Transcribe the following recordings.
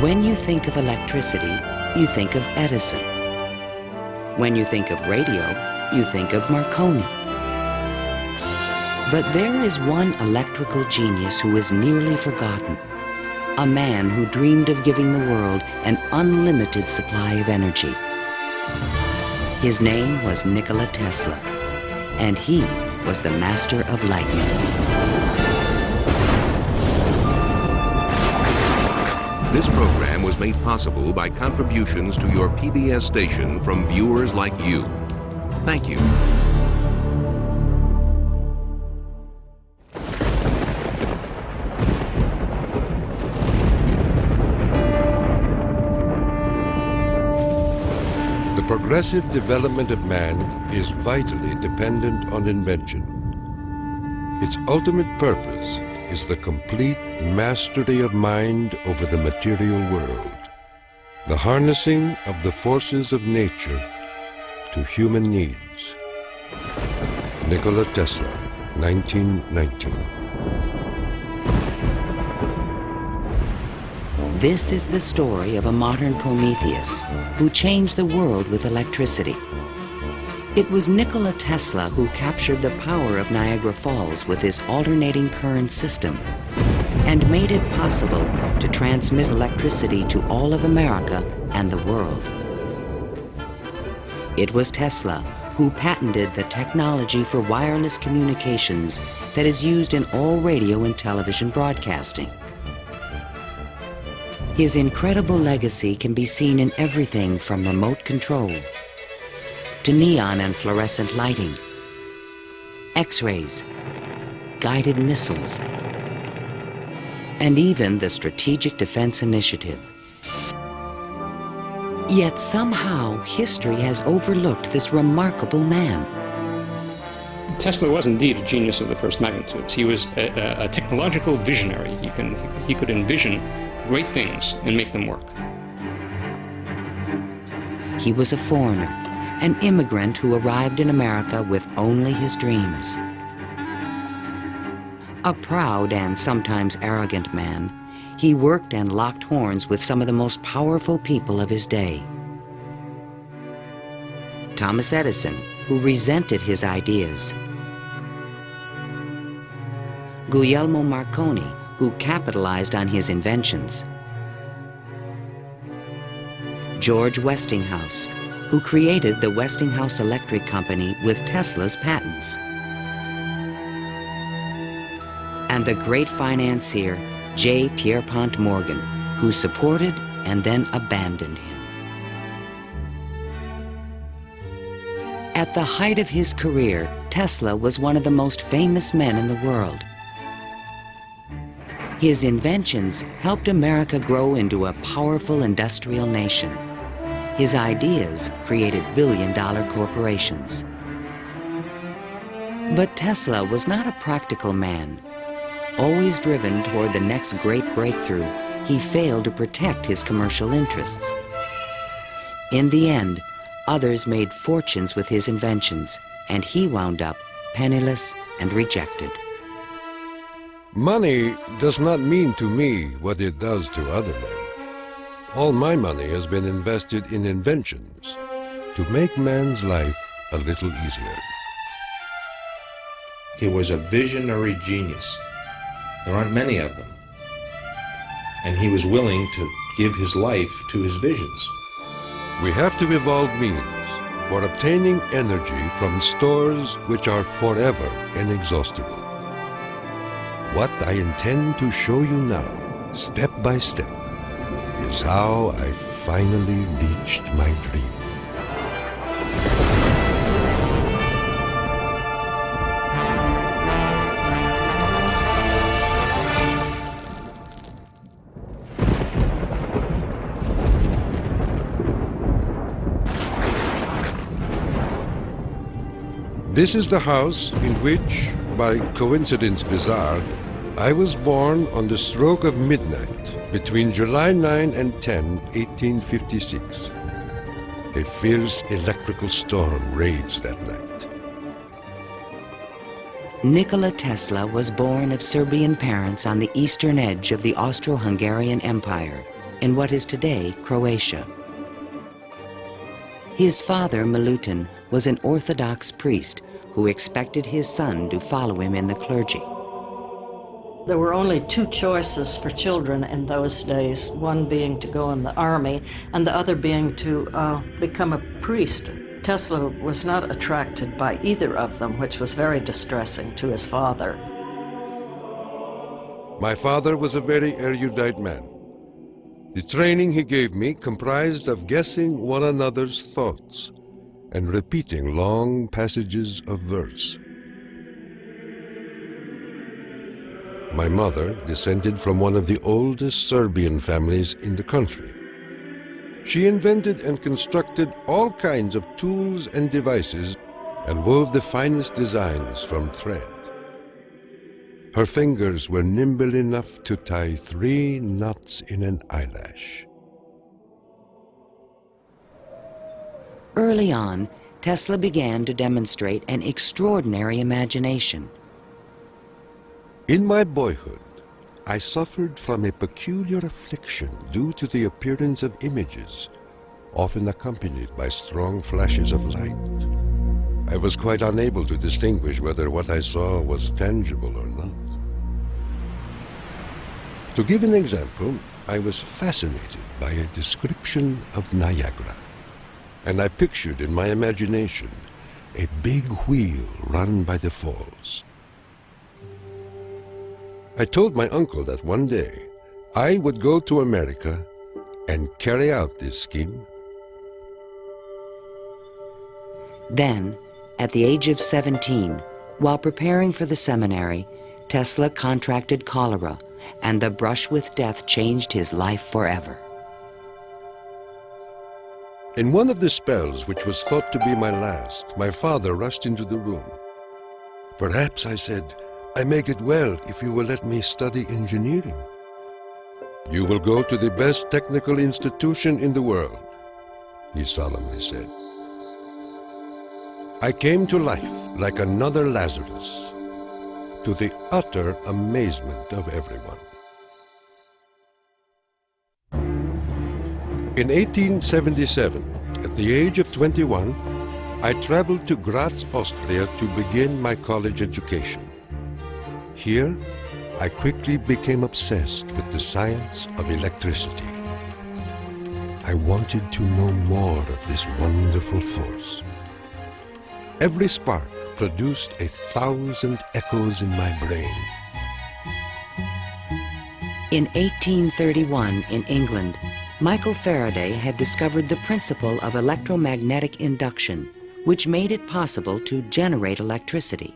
When you think of electricity, you think of Edison. When you think of radio, you think of Marconi. But there is one electrical genius who is nearly forgotten. A man who dreamed of giving the world an unlimited supply of energy. His name was Nikola Tesla, and he was the master of lightning. This program was made possible by contributions to your PBS station from viewers like you. Thank you. The progressive development of man is vitally dependent on invention. Its ultimate purpose is the complete mastery of mind over the material world, the harnessing of the forces of nature to human needs. Nikola Tesla, 1919. This is the story of a modern Prometheus who changed the world with electricity. It was Nikola Tesla who captured the power of Niagara Falls with his alternating current system and made it possible to transmit electricity to all of America and the world. It was Tesla who patented the technology for wireless communications that is used in all radio and television broadcasting. His incredible legacy can be seen in everything from remote control to neon and fluorescent lighting, X-rays, guided missiles, and even the Strategic Defense Initiative. Yet somehow history has overlooked this remarkable man. Tesla was indeed a genius of the first magnitude. He was a technological visionary. He could envision great things and make them work. He was a foreigner, an immigrant who arrived in America with only his dreams. A proud and sometimes arrogant man, he worked and locked horns with some of the most powerful people of his day. Thomas Edison, who resented his ideas. Guglielmo Marconi, who capitalized on his inventions. George Westinghouse, who created the Westinghouse Electric Company with Tesla's patents. And the great financier, J. Pierpont Morgan, who supported and then abandoned him. At the height of his career, Tesla was one of the most famous men in the world. His inventions helped America grow into a powerful industrial nation. His ideas created billion-dollar corporations. But Tesla was not a practical man. Always driven toward the next great breakthrough, he failed to protect his commercial interests. In the end, others made fortunes with his inventions, and he wound up penniless and rejected. Money does not mean to me what it does to other men. All my money has been invested in inventions to make man's life a little easier. He was a visionary genius. There aren't many of them. And he was willing to give his life to his visions. We have to evolve means for obtaining energy from stores which are forever inexhaustible. What I intend to show you now, step by step, is how I finally reached my dream. This is the house in which, by coincidence bizarre, I was born on the stroke of midnight between July 9 and 10, 1856. A fierce electrical storm raged that night. Nikola Tesla was born of Serbian parents on the eastern edge of the Austro-Hungarian Empire, in what is today Croatia. His father, Milutin, was an Orthodox priest who expected his son to follow him in the clergy. There were only two choices for children in those days, one being to go in the army and the other being to become a priest. Tesla was not attracted by either of them, which was very distressing to his father. My father was a very erudite man. The training he gave me comprised of guessing one another's thoughts and repeating long passages of verse. My mother descended from one of the oldest Serbian families in the country. She invented and constructed all kinds of tools and devices and wove the finest designs from thread. Her fingers were nimble enough to tie 3 knots in an eyelash. Early on, Tesla began to demonstrate an extraordinary imagination. In my boyhood, I suffered from a peculiar affliction due to the appearance of images, often accompanied by strong flashes of light. I was quite unable to distinguish whether what I saw was tangible or not. To give an example, I was fascinated by a description of Niagara, and I pictured in my imagination a big wheel run by the falls. I told my uncle that one day I would go to America and carry out this scheme. Then, at the age of 17, while preparing for the seminary, Tesla contracted cholera, and the brush with death changed his life forever. In one of the spells, which was thought to be my last, my father rushed into the room. "Perhaps," I said, "I may get well if you will let me study engineering." "You will go to the best technical institution in the world," he solemnly said. I came to life like another Lazarus, to the utter amazement of everyone. In 1877, at the age of 21, I traveled to Graz, Austria to begin my college education. Here, I quickly became obsessed with the science of electricity. I wanted to know more of this wonderful force. Every spark produced 1,000 echoes in my brain. In 1831, in England, Michael Faraday had discovered the principle of electromagnetic induction, which made it possible to generate electricity.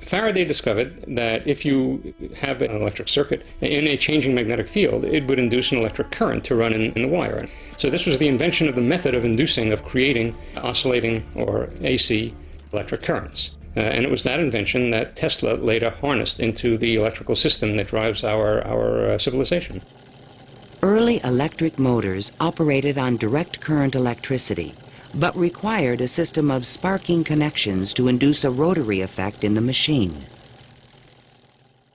Faraday discovered that if you have an electric circuit in a changing magnetic field, it would induce an electric current to run in the wire. So this was the invention of the method of inducing, of creating oscillating or AC electric currents. And it was that invention that Tesla later harnessed into the electrical system that drives our civilization. Early electric motors operated on direct current electricity, but required a system of sparking connections to induce a rotary effect in the machine.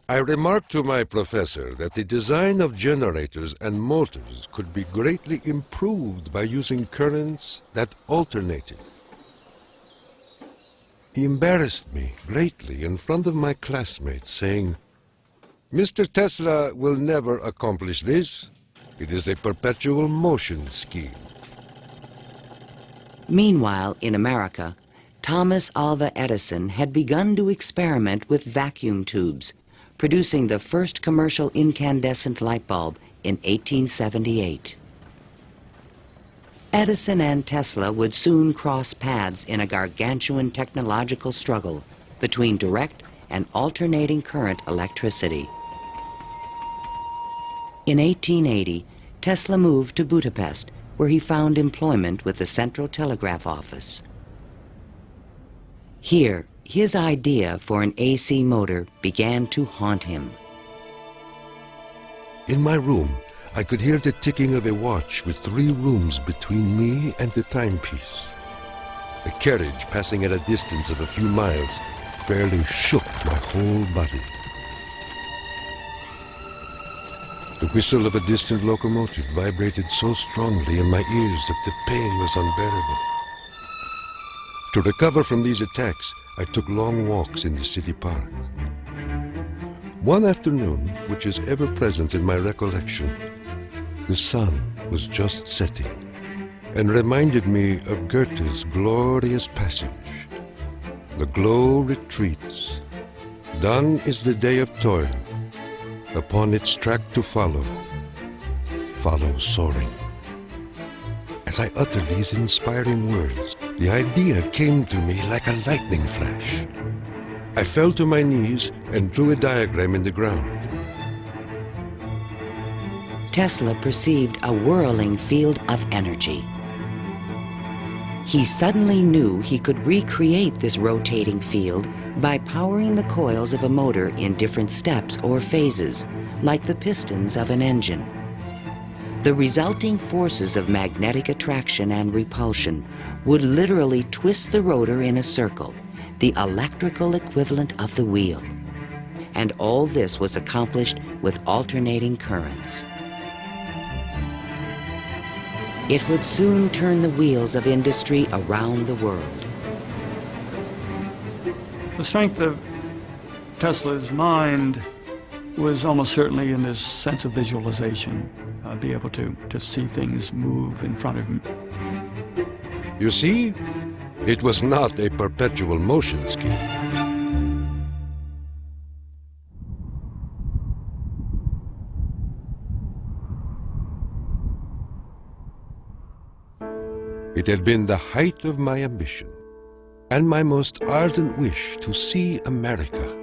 I remarked to my professor that the design of generators and motors could be greatly improved by using currents that alternated. He embarrassed me greatly in front of my classmates, saying, "Mr. Tesla will never accomplish this. It is a perpetual motion scheme." Meanwhile, in America, Thomas Alva Edison had begun to experiment with vacuum tubes, producing the first commercial incandescent light bulb in 1878. Edison and Tesla would soon cross paths in a gargantuan technological struggle between direct and alternating current electricity. In 1880, Tesla moved to Budapest, where he found employment with the Central Telegraph Office. Here, his idea for an AC motor began to haunt him. In my room, I could hear the ticking of a watch with 3 rooms between me and the timepiece. A carriage passing at a distance of a few miles fairly shook my whole body. The whistle of a distant locomotive vibrated so strongly in my ears that the pain was unbearable. To recover from these attacks, I took long walks in the city park. One afternoon, which is ever present in my recollection, the sun was just setting and reminded me of Goethe's glorious passage. The glow retreats. Done is the day of toil. Upon its track to follow, follow soaring. As I uttered these inspiring words, the idea came to me like a lightning flash. I fell to my knees and drew a diagram in the ground. Tesla perceived a whirling field of energy. He suddenly knew he could recreate this rotating field by powering the coils of a motor in different steps or phases, like the pistons of an engine. The resulting forces of magnetic attraction and repulsion would literally twist the rotor in a circle, the electrical equivalent of the wheel. And all this was accomplished with alternating currents. It would soon turn the wheels of industry around the world. The strength of Tesla's mind was almost certainly in this sense of visualization, be able to see things move in front of him. You see, it was not a perpetual motion scheme. It had been the height of my ambition and my most ardent wish to see America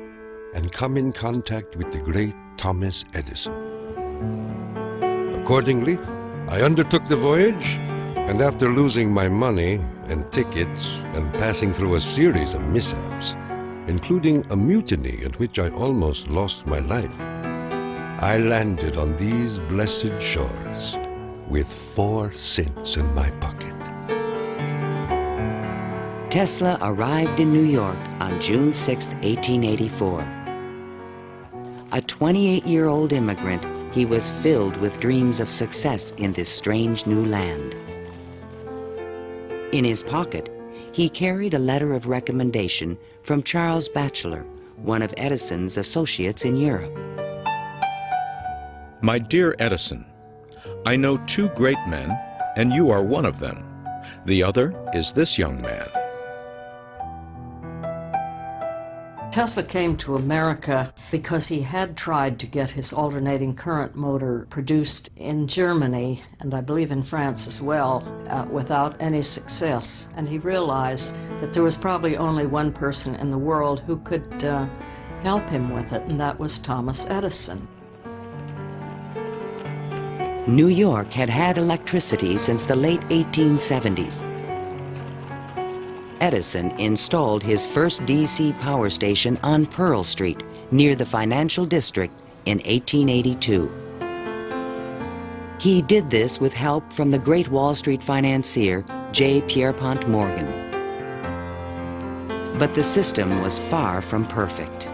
and come in contact with the great Thomas Edison. Accordingly, I undertook the voyage, and after losing my money and tickets and passing through a series of mishaps, including a mutiny in which I almost lost my life, I landed on these blessed shores with 4 cents in my pocket. Tesla arrived in New York on June 6, 1884. A 28-year-old immigrant, he was filled with dreams of success in this strange new land. In his pocket, he carried a letter of recommendation from Charles Batchelor, one of Edison's associates in Europe. My dear Edison, I know 2 great men, and you are one of them. The other is this young man. Tesla came to America because he had tried to get his alternating current motor produced in Germany, and I believe in France as well, without any success. And he realized that there was probably only one person in the world who could help him with it, and that was Thomas Edison. New York had had electricity since the late 1870s. Edison installed his first DC power station on Pearl Street, near the financial district, in 1882. He did this with help from the great Wall Street financier, J. Pierpont Morgan. But the system was far from perfect.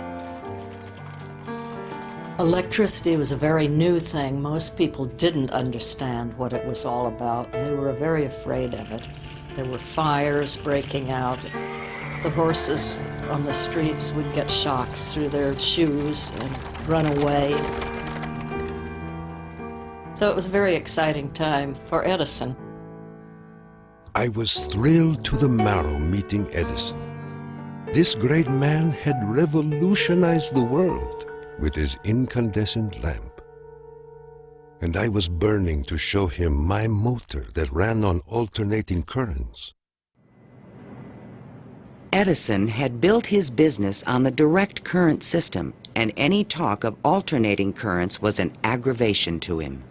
Electricity was a very new thing. Most people didn't understand what it was all about. They were very afraid of it. There were fires breaking out. The horses on the streets would get shocks through their shoes and run away. So it was a very exciting time for Edison. I was thrilled to the marrow meeting Edison. This great man had revolutionized the world with his incandescent lamp. And I was burning to show him my motor that ran on alternating currents. Edison had built his business on the direct current system, and any talk of alternating currents was an aggravation to him.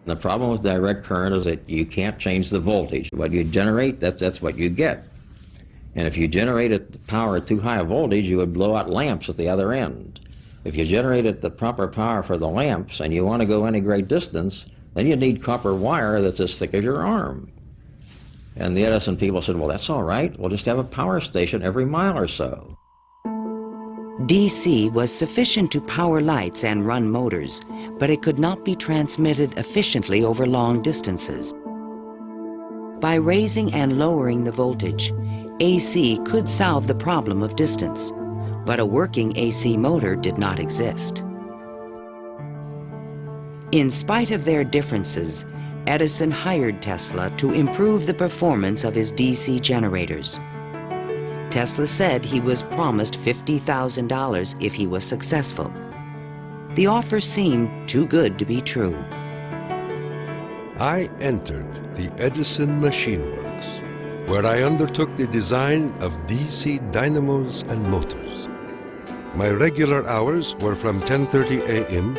The problem with direct current is that you can't change the voltage. What you generate, that's what you get. And if you generated the power at too high a voltage, you would blow out lamps at the other end. If you generated the proper power for the lamps and you want to go any great distance, then you need copper wire that's as thick as your arm. And the Edison people said, well, that's all right. We'll just have a power station every mile or so. DC was sufficient to power lights and run motors, but it could not be transmitted efficiently over long distances. By raising and lowering the voltage, AC could solve the problem of distance, but a working AC motor did not exist. In spite of their differences, Edison hired Tesla to improve the performance of his DC generators. Tesla said he was promised $50,000 if he was successful. The offer seemed too good to be true. I entered the Edison Machine Works, where I undertook the design of DC dynamos and motors. My regular hours were from 10:30 a.m.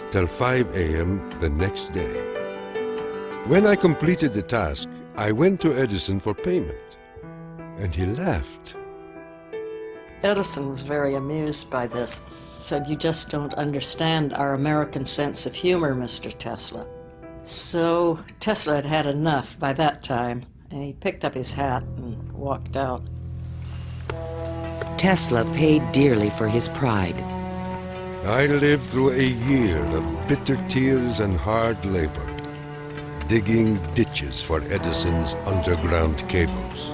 till 5 a.m. the next day. When I completed the task, I went to Edison for payment, and he laughed. Edison was very amused by this. Said, "You just don't understand our American sense of humor, Mr. Tesla." So Tesla had had enough by that time, and he picked up his hat and walked out. Tesla paid dearly for his pride. I lived through a year of bitter tears and hard labor, digging ditches for Edison's underground cables.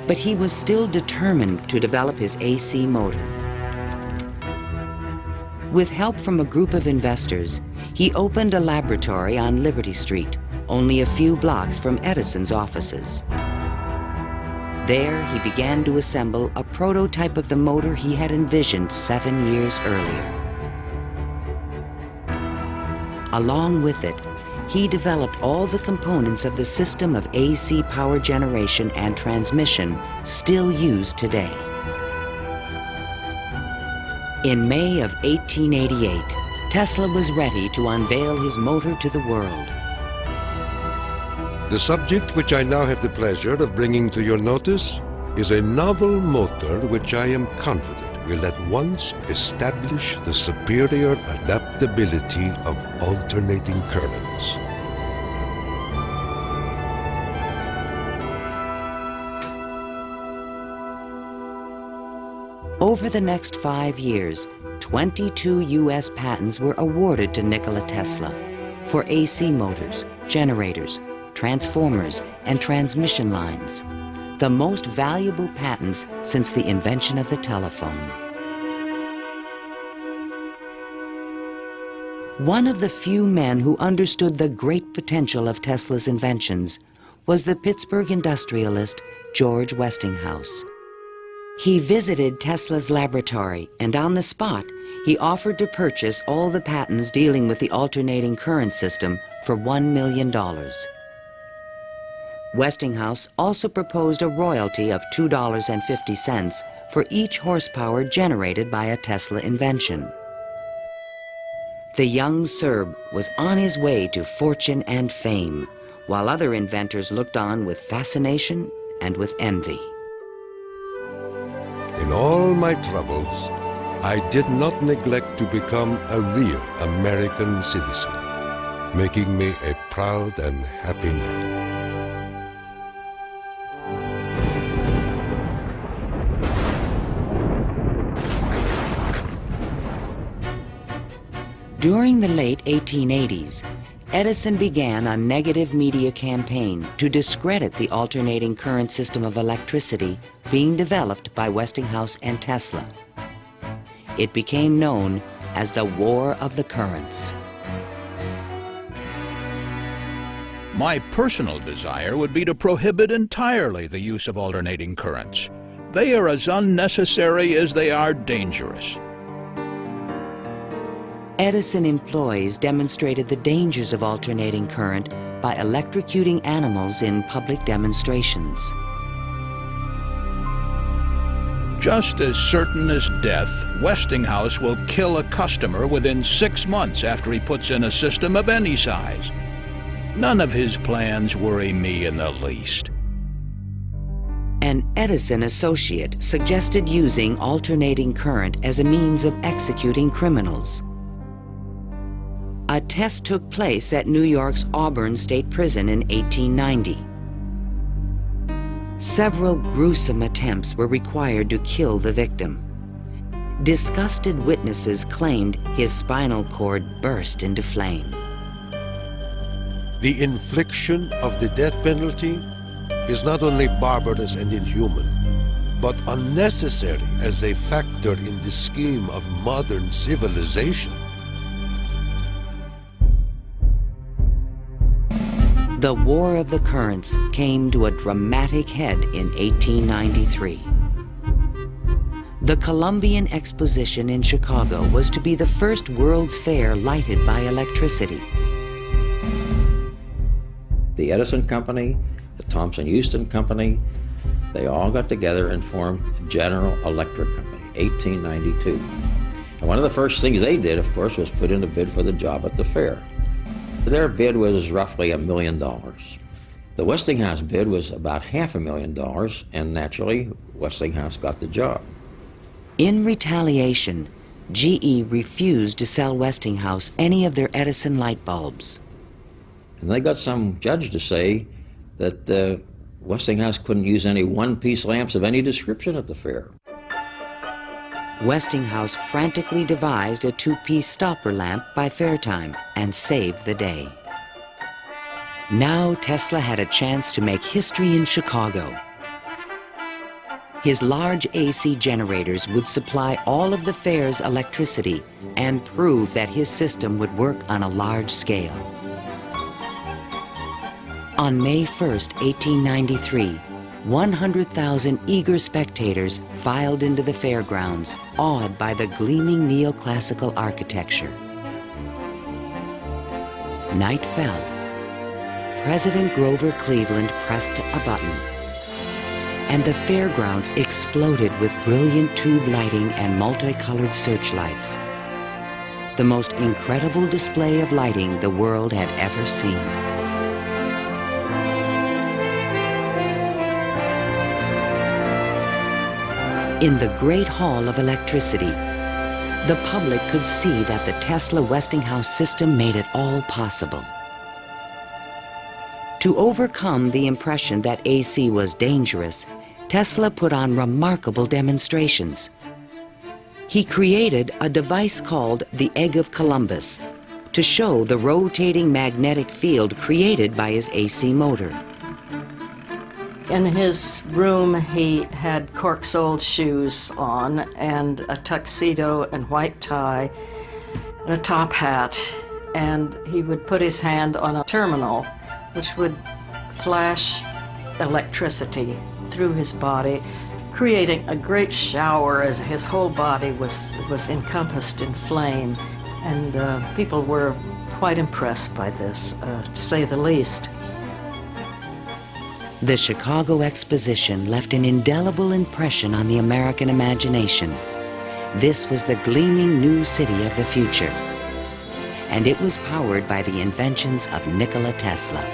But he was still determined to develop his AC motor. With help from a group of investors, he opened a laboratory on Liberty Street, only a few blocks from Edison's offices. There, he began to assemble a prototype of the motor he had envisioned 7 years earlier. Along with it, he developed all the components of the system of AC power generation and transmission still used today. In May of 1888, Tesla was ready to unveil his motor to the world. The subject which I now have the pleasure of bringing to your notice is a novel motor which I am confident will at once establish the superior adaptability of alternating currents. Over the next 5 years, 22 U.S. patents were awarded to Nikola Tesla for AC motors, generators, transformers, and transmission lines, the most valuable patents since the invention of the telephone. One of the few men who understood the great potential of Tesla's inventions was the Pittsburgh industrialist George Westinghouse. He visited Tesla's laboratory, and on the spot, he offered to purchase all the patents dealing with the alternating current system for $1 million. Westinghouse also proposed a royalty of $2.50 for each horsepower generated by a Tesla invention. The young Serb was on his way to fortune and fame, while other inventors looked on with fascination and with envy. In all my troubles, I did not neglect to become a real American citizen, making me a proud and happy man. During the late 1880s, Edison began a negative media campaign to discredit the alternating current system of electricity being developed by Westinghouse and Tesla. It became known as the War of the Currents. My personal desire would be to prohibit entirely the use of alternating currents. They are as unnecessary as they are dangerous. Edison employees demonstrated the dangers of alternating current by electrocuting animals in public demonstrations. Just as certain as death, Westinghouse will kill a customer within 6 months after he puts in a system of any size. None of his plans worry me in the least. An Edison associate suggested using alternating current as a means of executing criminals. A test took place at New York's Auburn State Prison in 1890. Several gruesome attempts were required to kill the victim. Disgusted witnesses claimed his spinal cord burst into flame. The infliction of the death penalty is not only barbarous and inhuman, but unnecessary as a factor in the scheme of modern civilization. The War of the Currents came to a dramatic head in 1893. The Columbian Exposition in Chicago was to be the first World's Fair lighted by electricity. The Edison Company, the Thomson-Houston Company, they all got together and formed General Electric Company, 1892. And one of the first things they did, of course, was put in a bid for the job at the fair. Their bid was roughly $1 million. The Westinghouse bid was about $500,000, and naturally, Westinghouse got the job. In retaliation, GE refused to sell Westinghouse any of their Edison light bulbs. And they got some judge to say that Westinghouse couldn't use any one-piece lamps of any description at the fair. Westinghouse frantically devised a two-piece stopper lamp by fair time and saved the day. Now Tesla had a chance to make history in Chicago. His large AC generators would supply all of the fair's electricity and prove that his system would work on a large scale. On May 1st, 1893, 100,000 eager spectators filed into the fairgrounds, awed by the gleaming neoclassical architecture. Night fell. President Grover Cleveland pressed a button, and the fairgrounds exploded with brilliant tube lighting and multicolored searchlights. The most incredible display of lighting the world had ever seen. In the Great Hall of Electricity, the public could see that the Tesla-Westinghouse system made it all possible. To overcome the impression that AC was dangerous, Tesla put on remarkable demonstrations. He created a device called the Egg of Columbus to show the rotating magnetic field created by his AC motor. In his room, he had cork-soled shoes on and a tuxedo and white tie and a top hat, and he would put his hand on a terminal which would flash electricity through his body, creating a great shower as his whole body was encompassed in flame, and people were quite impressed by this, to say the least. The Chicago Exposition left an indelible impression on the American imagination. This was the gleaming new city of the future, and it was powered by the inventions of Nikola Tesla.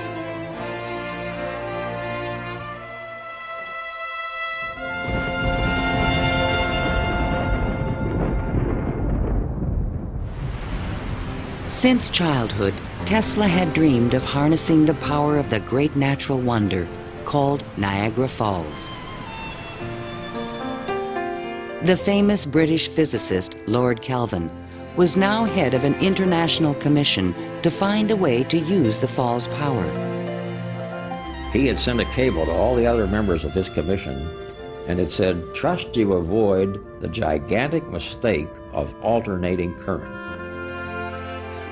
Since childhood, Tesla had dreamed of harnessing the power of the great natural wonder called Niagara Falls. The famous British physicist, Lord Kelvin, was now head of an international commission to find a way to use the fall's power. He had sent a cable to all the other members of his commission, and it said, "Trust you avoid the gigantic mistake of alternating current."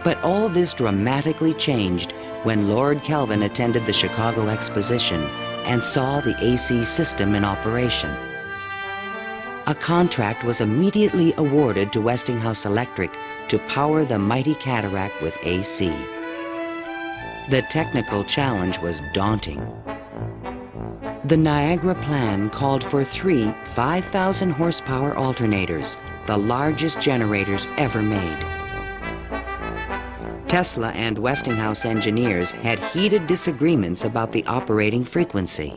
But all this dramatically changed when Lord Kelvin attended the Chicago Exposition and saw the AC system in operation. A contract was immediately awarded to Westinghouse Electric to power the mighty cataract with AC. The technical challenge was daunting. The Niagara plan called for 3 5,000 horsepower alternators, the largest generators ever made. Tesla and Westinghouse engineers had heated disagreements about the operating frequency.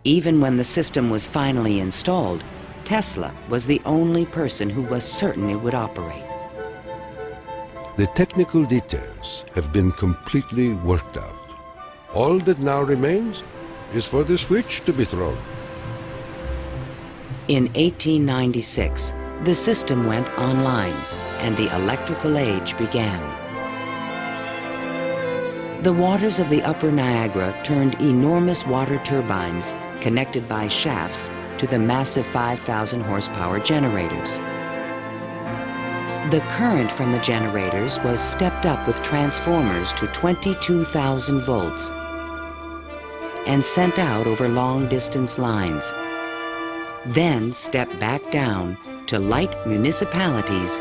Even when the system was finally installed, Tesla was the only person who was certain it would operate. The technical details have been completely worked out. All that now remains is for the switch to be thrown. In 1896, the system went online and the electrical age began. The waters of the upper Niagara turned enormous water turbines connected by shafts to the massive 5,000 horsepower generators. The current from the generators was stepped up with transformers to 22,000 volts and sent out over long-distance lines, then stepped back down to light municipalities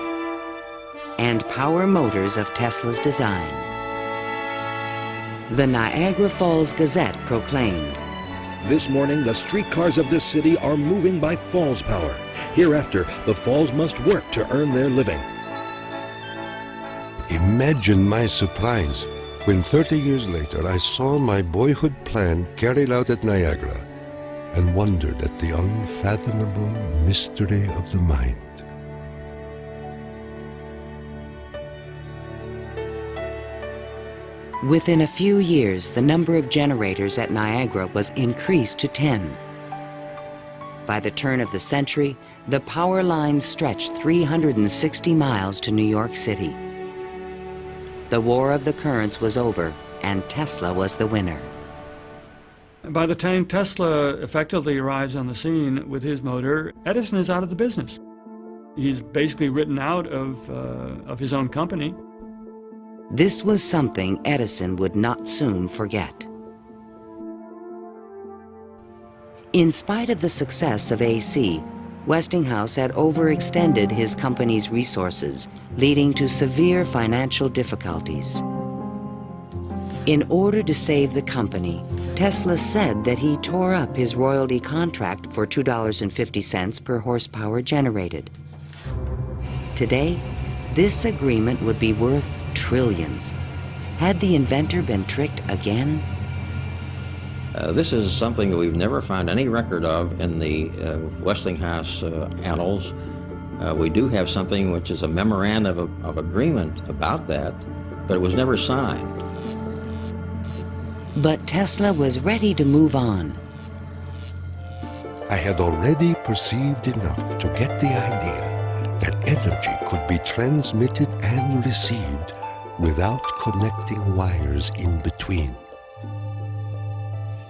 and power motors of Tesla's design. The Niagara Falls Gazette proclaimed, "This morning, the streetcars of this city are moving by Falls power. Hereafter, the Falls must work to earn their living." Imagine my surprise when 30 years later I saw my boyhood plan carried out at Niagara and wondered at the unfathomable mystery of the mind. Within a few years, the number of generators at Niagara was increased to 10. By the turn of the century, the power lines stretched 360 miles to New York City. The War of the Currents was over, and Tesla was the winner. By the time Tesla effectively arrives on the scene with his motor, Edison is out of the business. He's basically written out of his own company. This was something Edison would not soon forget. In spite of the success of AC, Westinghouse had overextended his company's resources, leading to severe financial difficulties. In order to save the company, Tesla said that he tore up his royalty contract for $2.50 per horsepower generated. Today, this agreement would be worth trillions. Had the inventor been tricked again? This is something that we've never found any record of in the Westinghouse annals. We do have something which is a memorandum of agreement about that, but it was never signed. But Tesla was ready to move on. I had already perceived enough to get the idea that energy could be transmitted and received without connecting wires in between.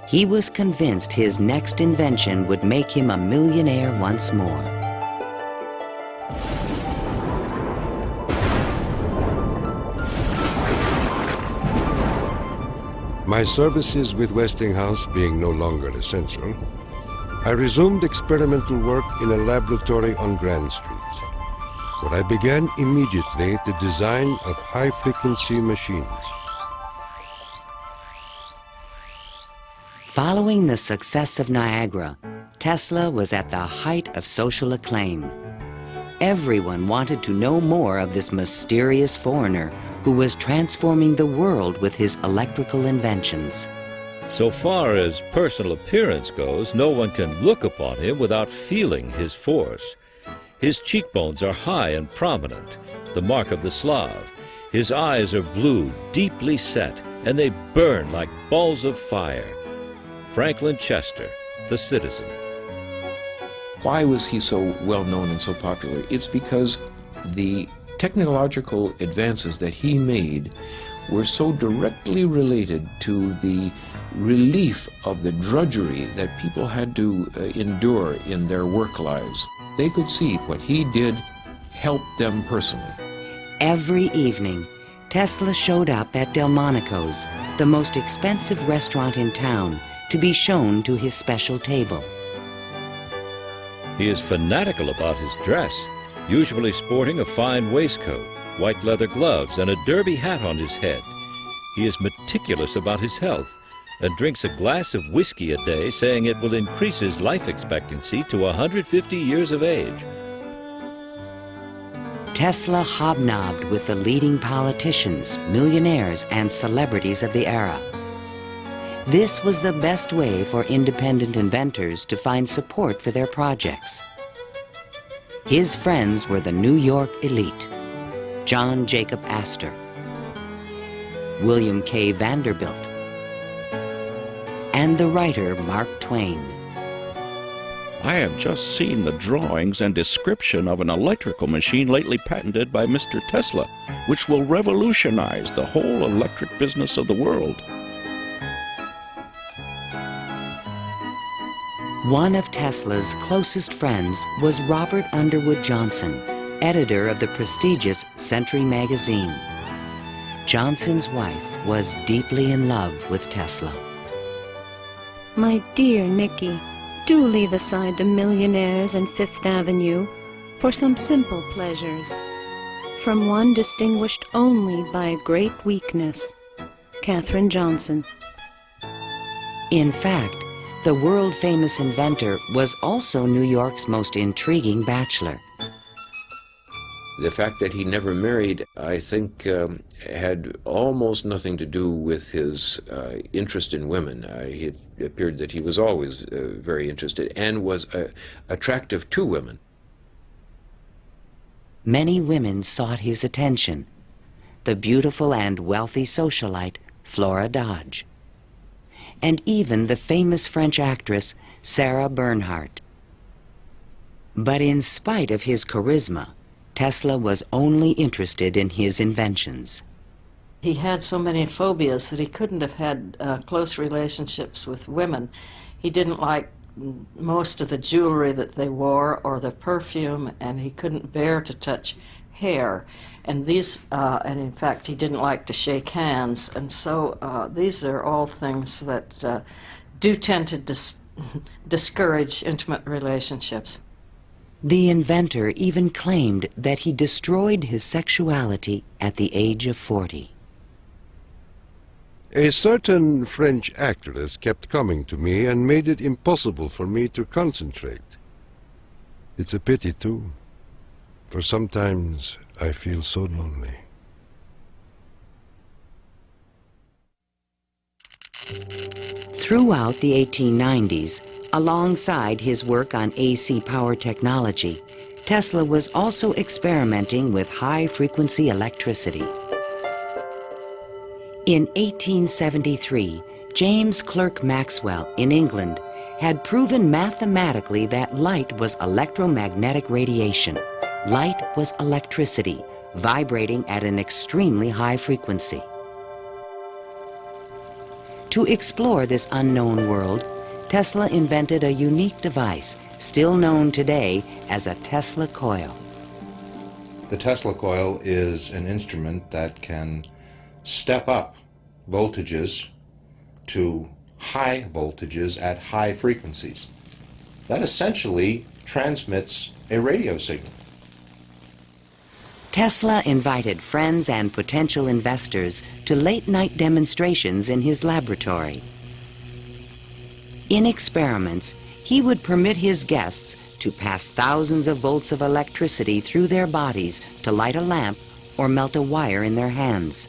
He was convinced his next invention would make him a millionaire once more. My services with Westinghouse being no longer essential, I resumed experimental work in a laboratory on Grand Street, where I began immediately the design of high-frequency machines. Following the success of Niagara, Tesla was at the height of social acclaim. Everyone wanted to know more of this mysterious foreigner who was transforming the world with his electrical inventions. So far as personal appearance goes, no one can look upon him without feeling his force. His cheekbones are high and prominent, the mark of the Slav. His eyes are blue, deeply set, and they burn like balls of fire. Franklin Chester, the citizen. Why was he so well known and so popular? It's because the technological advances that he made were so directly related to the relief of the drudgery that people had to endure in their work lives. They could see what he did helped them personally. Every evening, Tesla showed up at Delmonico's, the most expensive restaurant in town, to be shown to his special table. He is fanatical about his dress, usually sporting a fine waistcoat, white leather gloves, and a derby hat on his head. He is meticulous about his health and drinks a glass of whiskey a day, saying it will increase his life expectancy to 150 years of age. Tesla hobnobbed with the leading politicians, millionaires, and celebrities of the era. This was the best way for independent inventors to find support for their projects. His friends were the New York elite: John Jacob Astor, William K. Vanderbilt, and the writer Mark Twain. I have just seen the drawings and description of an electrical machine lately patented by Mr. Tesla, which will revolutionize the whole electric business of the world. One of Tesla's closest friends was Robert Underwood Johnson, editor of the prestigious Century magazine. Johnson's wife was deeply in love with Tesla. My dear Nicky, do leave aside the millionaires and Fifth Avenue for some simple pleasures. From one distinguished only by a great weakness, Katherine Johnson. In fact, the world-famous inventor was also New York's most intriguing bachelor. The fact that he never married, I think, had almost nothing to do with his interest in women. It appeared that he was always very interested and was attractive to women. Many women sought his attention. The beautiful and wealthy socialite Flora Dodge, and even the famous French actress Sarah Bernhardt. But in spite of his charisma, Tesla was only interested in his inventions. He had so many phobias that he couldn't have had close relationships with women. He didn't like most of the jewelry that they wore or the perfume, and he couldn't bear to touch hair. And and in fact, he didn't like to shake hands. And so these are all things that do tend to discourage intimate relationships. The inventor even claimed that he destroyed his sexuality at the age of 40. A certain French actress kept coming to me and made it impossible for me to concentrate. It's a pity, too, for sometimes I feel so lonely. Throughout the 1890s, alongside his work on AC power technology, Tesla was also experimenting with high-frequency electricity. In 1873, James Clerk Maxwell in England had proven mathematically that light was electromagnetic radiation. Light was electricity, vibrating at an extremely high frequency. To explore this unknown world, Tesla invented a unique device, still known today as a Tesla coil. The Tesla coil is an instrument that can step up voltages to high voltages at high frequencies. That essentially transmits a radio signal. Tesla invited friends and potential investors to late-night demonstrations in his laboratory. In experiments, he would permit his guests to pass thousands of volts of electricity through their bodies to light a lamp or melt a wire in their hands.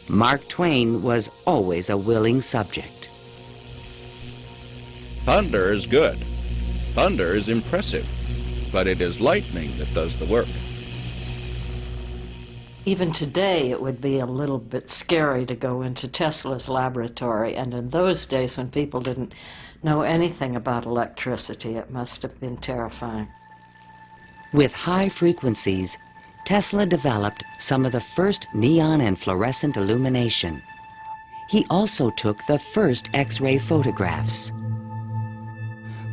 Mark Twain was always a willing subject. Thunder is good. Thunder is impressive. But it is lightning that does the work. Even today, it would be a little bit scary to go into Tesla's laboratory, and in those days when people didn't know anything about electricity, it must have been terrifying. With high frequencies, Tesla developed some of the first neon and fluorescent illumination. He also took the first X-ray photographs.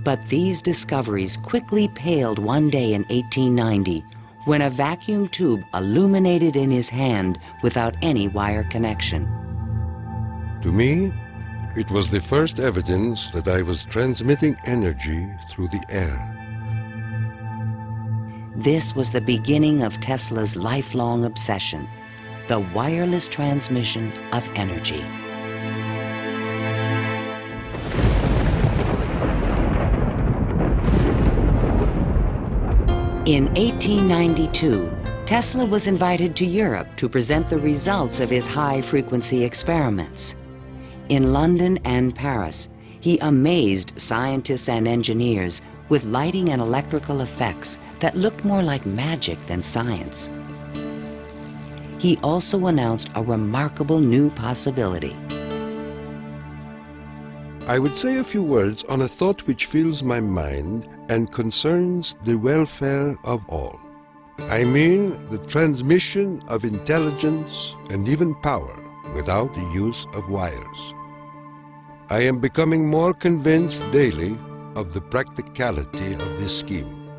But these discoveries quickly paled one day in 1890 when a vacuum tube illuminated in his hand without any wire connection. To me, it was the first evidence that I was transmitting energy through the air. This was the beginning of Tesla's lifelong obsession, the wireless transmission of energy. In 1892, Tesla was invited to Europe to present the results of his high-frequency experiments. In London and Paris, he amazed scientists and engineers with lighting and electrical effects that looked more like magic than science. He also announced a remarkable new possibility. I would say a few words on a thought which fills my mind and concerns the welfare of all. I mean the transmission of intelligence and even power without the use of wires. I am becoming more convinced daily of the practicality of this scheme.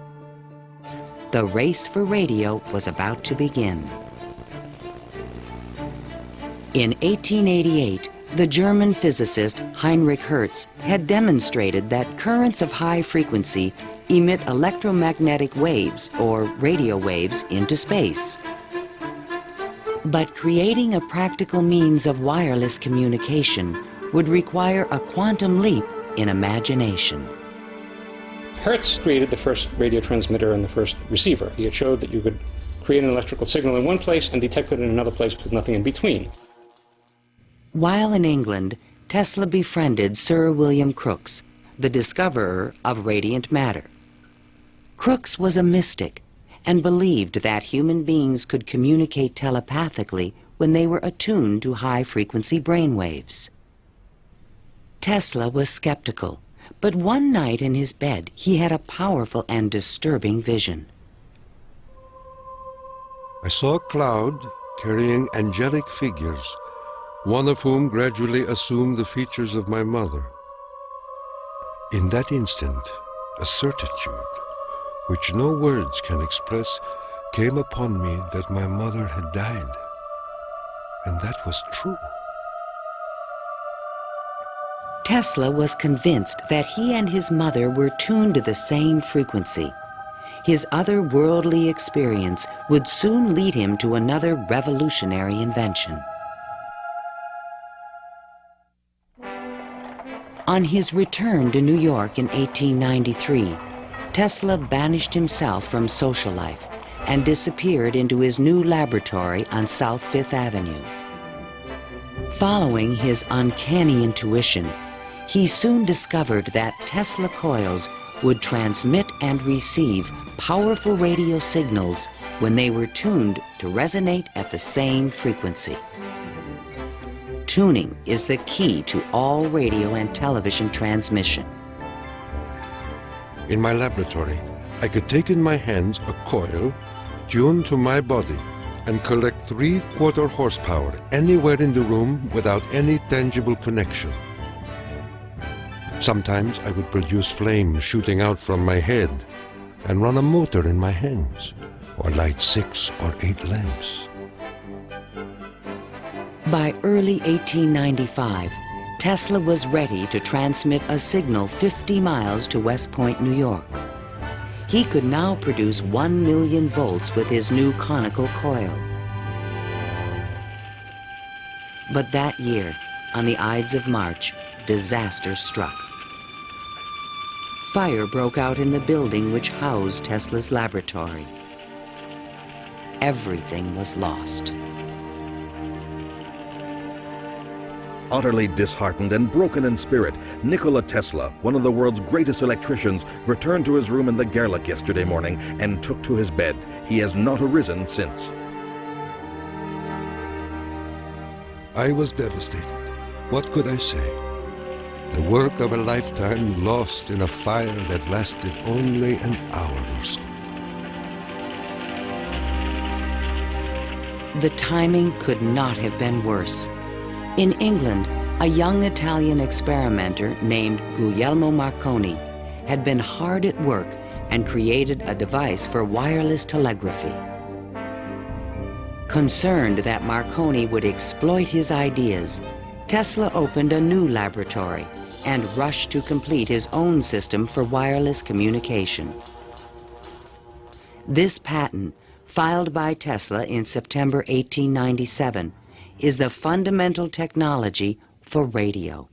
The race for radio was about to begin. In 1888, the German physicist Heinrich Hertz had demonstrated that currents of high frequency emit electromagnetic waves, or radio waves, into space. But creating a practical means of wireless communication would require a quantum leap in imagination. Hertz created the first radio transmitter and the first receiver. He had showed that you could create an electrical signal in one place and detect it in another place with nothing in between. While in England, Tesla befriended Sir William Crookes, the discoverer of radiant matter. Crookes was a mystic and believed that human beings could communicate telepathically when they were attuned to high-frequency brainwaves. Tesla was skeptical, but one night in his bed he had a powerful and disturbing vision. I saw a cloud carrying angelic figures, one of whom gradually assumed the features of my mother. In that instant, a certitude, which no words can express, came upon me that my mother had died. And that was true. Tesla was convinced that he and his mother were tuned to the same frequency. His otherworldly experience would soon lead him to another revolutionary invention. On his return to New York in 1893, Tesla banished himself from social life and disappeared into his new laboratory on South Fifth Avenue. Following his uncanny intuition, he soon discovered that Tesla coils would transmit and receive powerful radio signals when they were tuned to resonate at the same frequency. Tuning is the key to all radio and television transmission. In my laboratory, I could take in my hands a coil tuned to my body and collect 3/4 horsepower anywhere in the room without any tangible connection. Sometimes I would produce flames shooting out from my head and run a motor in my hands, or light 6 or 8 lamps. By early 1895, Tesla was ready to transmit a signal 50 miles to West Point, New York. He could now produce 1 million volts with his new conical coil. But that year, on the Ides of March, disaster struck. Fire broke out in the building which housed Tesla's laboratory. Everything was lost. Utterly disheartened and broken in spirit, Nikola Tesla, one of the world's greatest electricians, returned to his room in the Gerlach yesterday morning and took to his bed. He has not arisen since. I was devastated. What could I say? The work of a lifetime lost in a fire that lasted only an hour or so. The timing could not have been worse. In England, a young Italian experimenter named Guglielmo Marconi had been hard at work and created a device for wireless telegraphy. Concerned that Marconi would exploit his ideas, Tesla opened a new laboratory and rushed to complete his own system for wireless communication. This patent, filed by Tesla in September 1897, is the fundamental technology for radio.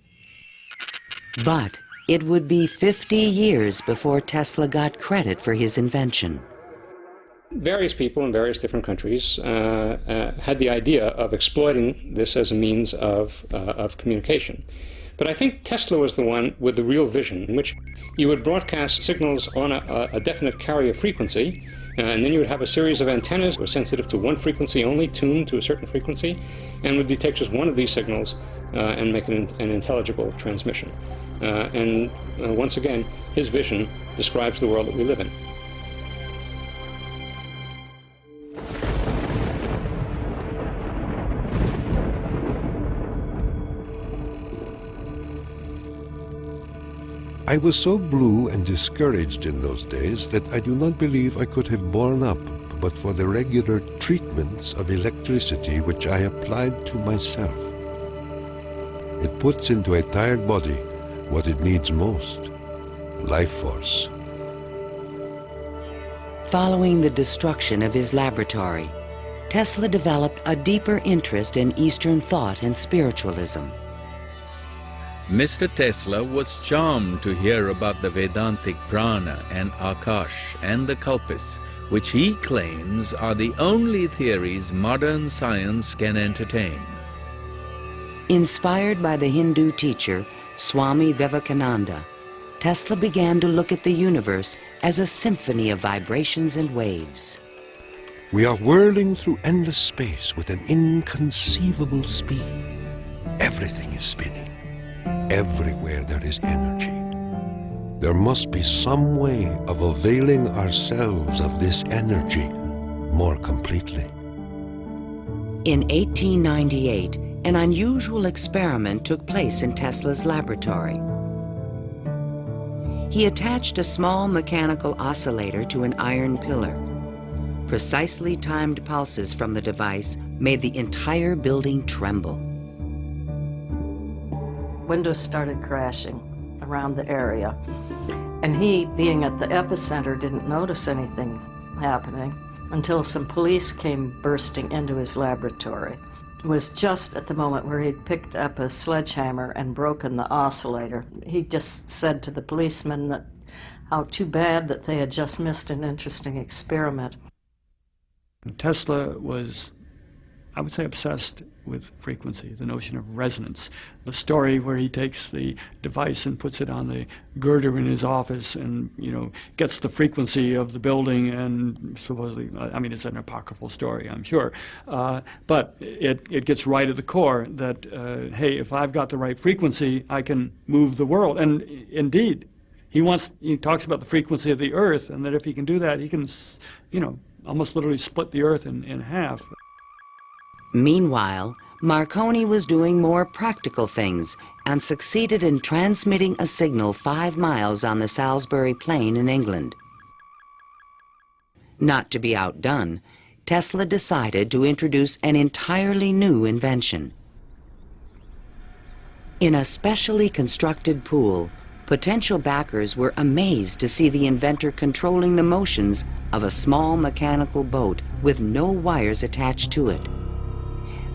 But it would be 50 years before Tesla got credit for his invention. Various people in various different countries had the idea of exploiting this as a means of communication. But I think Tesla was the one with the real vision, in which you would broadcast signals on a definite carrier frequency, and then you would have a series of antennas that were sensitive to one frequency only, tuned to a certain frequency, and would detect just one of these signals and make an intelligible transmission. Once again, his vision describes the world that we live in. I was so blue and discouraged in those days that I do not believe I could have borne up but for the regular treatments of electricity which I applied to myself. It puts into a tired body what it needs most, life force. Following the destruction of his laboratory, Tesla developed a deeper interest in Eastern thought and spiritualism. Mr. Tesla was charmed to hear about the Vedantic prana and akash and the kalpis, which he claims are the only theories modern science can entertain. Inspired by the Hindu teacher Swami Vivekananda, Tesla began to look at the universe as a symphony of vibrations and waves. We are whirling through endless space with an inconceivable speed. Everything is spinning. Everywhere there is energy. There must be some way of availing ourselves of this energy more completely. In 1898, an unusual experiment took place in Tesla's laboratory. He attached a small mechanical oscillator to an iron pillar. Precisely timed pulses from the device made the entire building tremble. Windows started crashing around the area, and he, being at the epicenter, didn't notice anything happening until some police came bursting into his laboratory. It was just at the moment where he'd picked up a sledgehammer and broken the oscillator. He just said to the policemen that how too bad that they had just missed an interesting experiment. Tesla was, I would say, obsessed with frequency, the notion of resonance. The story where he takes the device and puts it on the girder in his office and, gets the frequency of the building and supposedly, it's an apocryphal story, I'm sure, but it gets right at the core that, hey, if I've got the right frequency, I can move the world. And indeed, he talks about the frequency of the earth, and that if he can do that, he can, almost literally split the earth in half. Meanwhile, Marconi was doing more practical things and succeeded in transmitting a signal 5 miles on the Salisbury Plain in England. Not to be outdone, Tesla decided to introduce an entirely new invention. In a specially constructed pool, potential backers were amazed to see the inventor controlling the motions of a small mechanical boat with no wires attached to it.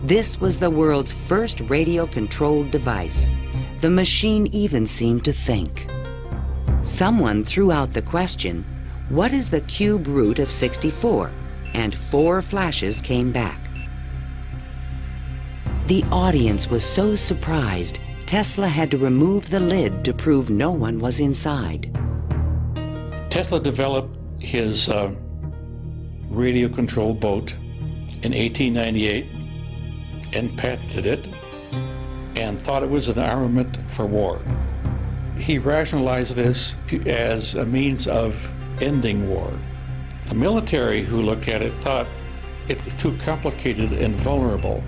This was the world's first radio-controlled device. The machine even seemed to think. Someone threw out the question, what is the cube root of 64? And 4 flashes came back. The audience was so surprised, Tesla had to remove the lid to prove no one was inside. Tesla developed his radio-controlled boat in 1898 and patented it and thought it was an armament for war. He rationalized this as a means of ending war. The military who looked at it thought it was too complicated and vulnerable.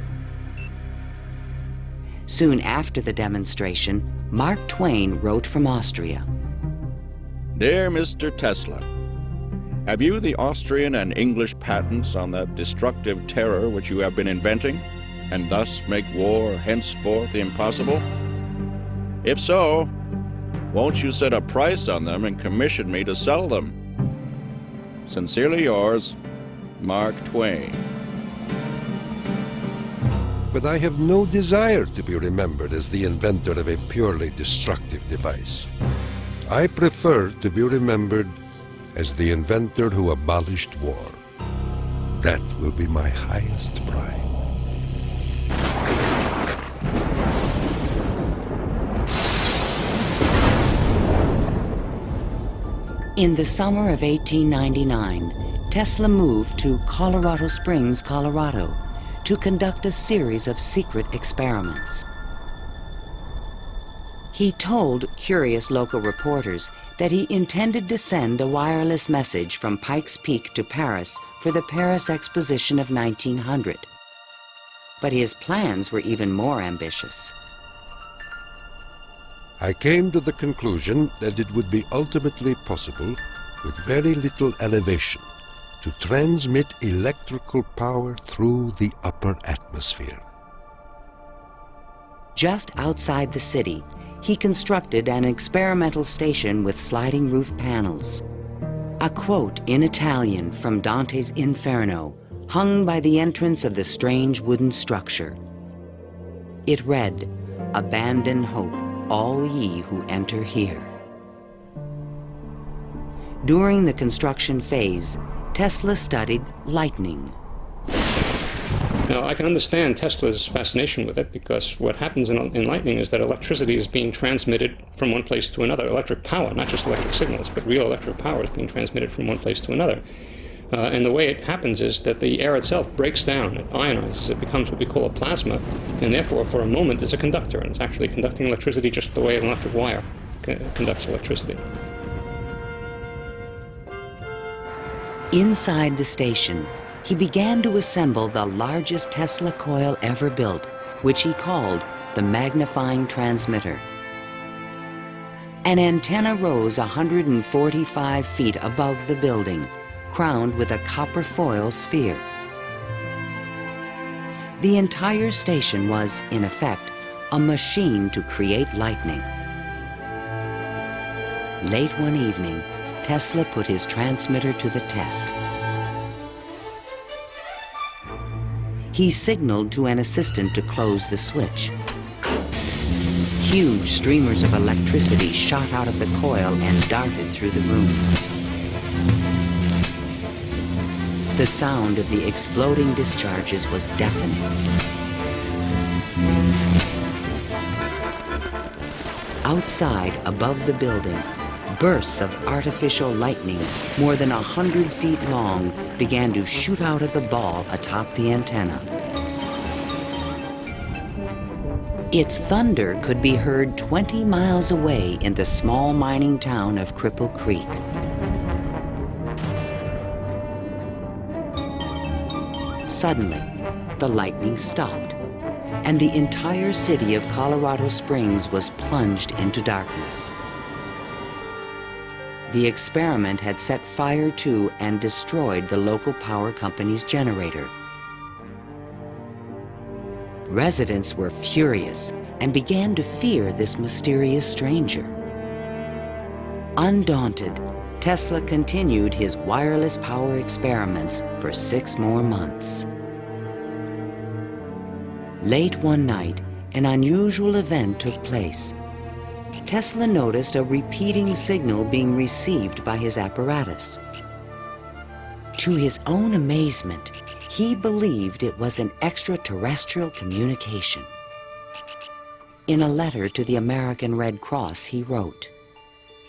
Soon after the demonstration, Mark Twain wrote from Austria. Dear Mr. Tesla, have you the Austrian and English patents on that destructive terror which you have been inventing, and thus make war henceforth impossible? If so, won't you set a price on them and commission me to sell them? Sincerely yours, Mark Twain. But I have no desire to be remembered as the inventor of a purely destructive device. I prefer to be remembered as the inventor who abolished war. That will be my highest pride. In the summer of 1899, Tesla moved to Colorado Springs, Colorado, to conduct a series of secret experiments. He told curious local reporters that he intended to send a wireless message from Pikes Peak to Paris for the Paris Exposition of 1900. But his plans were even more ambitious. I came to the conclusion that it would be ultimately possible, with very little elevation, to transmit electrical power through the upper atmosphere. Just outside the city, he constructed an experimental station with sliding roof panels. A quote in Italian from Dante's Inferno hung by the entrance of the strange wooden structure. It read, "Abandon hope, all ye who enter here." During the construction phase, Tesla studied lightning. Now, I can understand Tesla's fascination with it, because what happens in lightning is that electricity is being transmitted from one place to another. Electric power, not just electric signals, but real electric power is being transmitted from one place to another. And the way it happens is that the air itself breaks down, it ionizes, it becomes what we call a plasma, and therefore, for a moment, it's a conductor, and it's actually conducting electricity just the way an electric wire conducts electricity. Inside the station, he began to assemble the largest Tesla coil ever built, which he called the magnifying transmitter. An antenna rose 145 feet above the building, crowned with a copper foil sphere. The entire station was, in effect, a machine to create lightning. Late one evening, Tesla put his transmitter to the test. He signaled to an assistant to close the switch. Huge streamers of electricity shot out of the coil and darted through the room. The sound of the exploding discharges was deafening. Outside, above the building, bursts of artificial lightning, more than 100 feet long, began to shoot out of the ball atop the antenna. Its thunder could be heard 20 miles away in the small mining town of Cripple Creek. Suddenly, the lightning stopped, and the entire city of Colorado Springs was plunged into darkness. The experiment had set fire to and destroyed the local power company's generator. Residents were furious and began to fear this mysterious stranger. Undaunted, Tesla continued his wireless power experiments for 6 more months. Late one night, an unusual event took place. Tesla noticed a repeating signal being received by his apparatus. To his own amazement, he believed it was an extraterrestrial communication. In a letter to the American Red Cross, he wrote,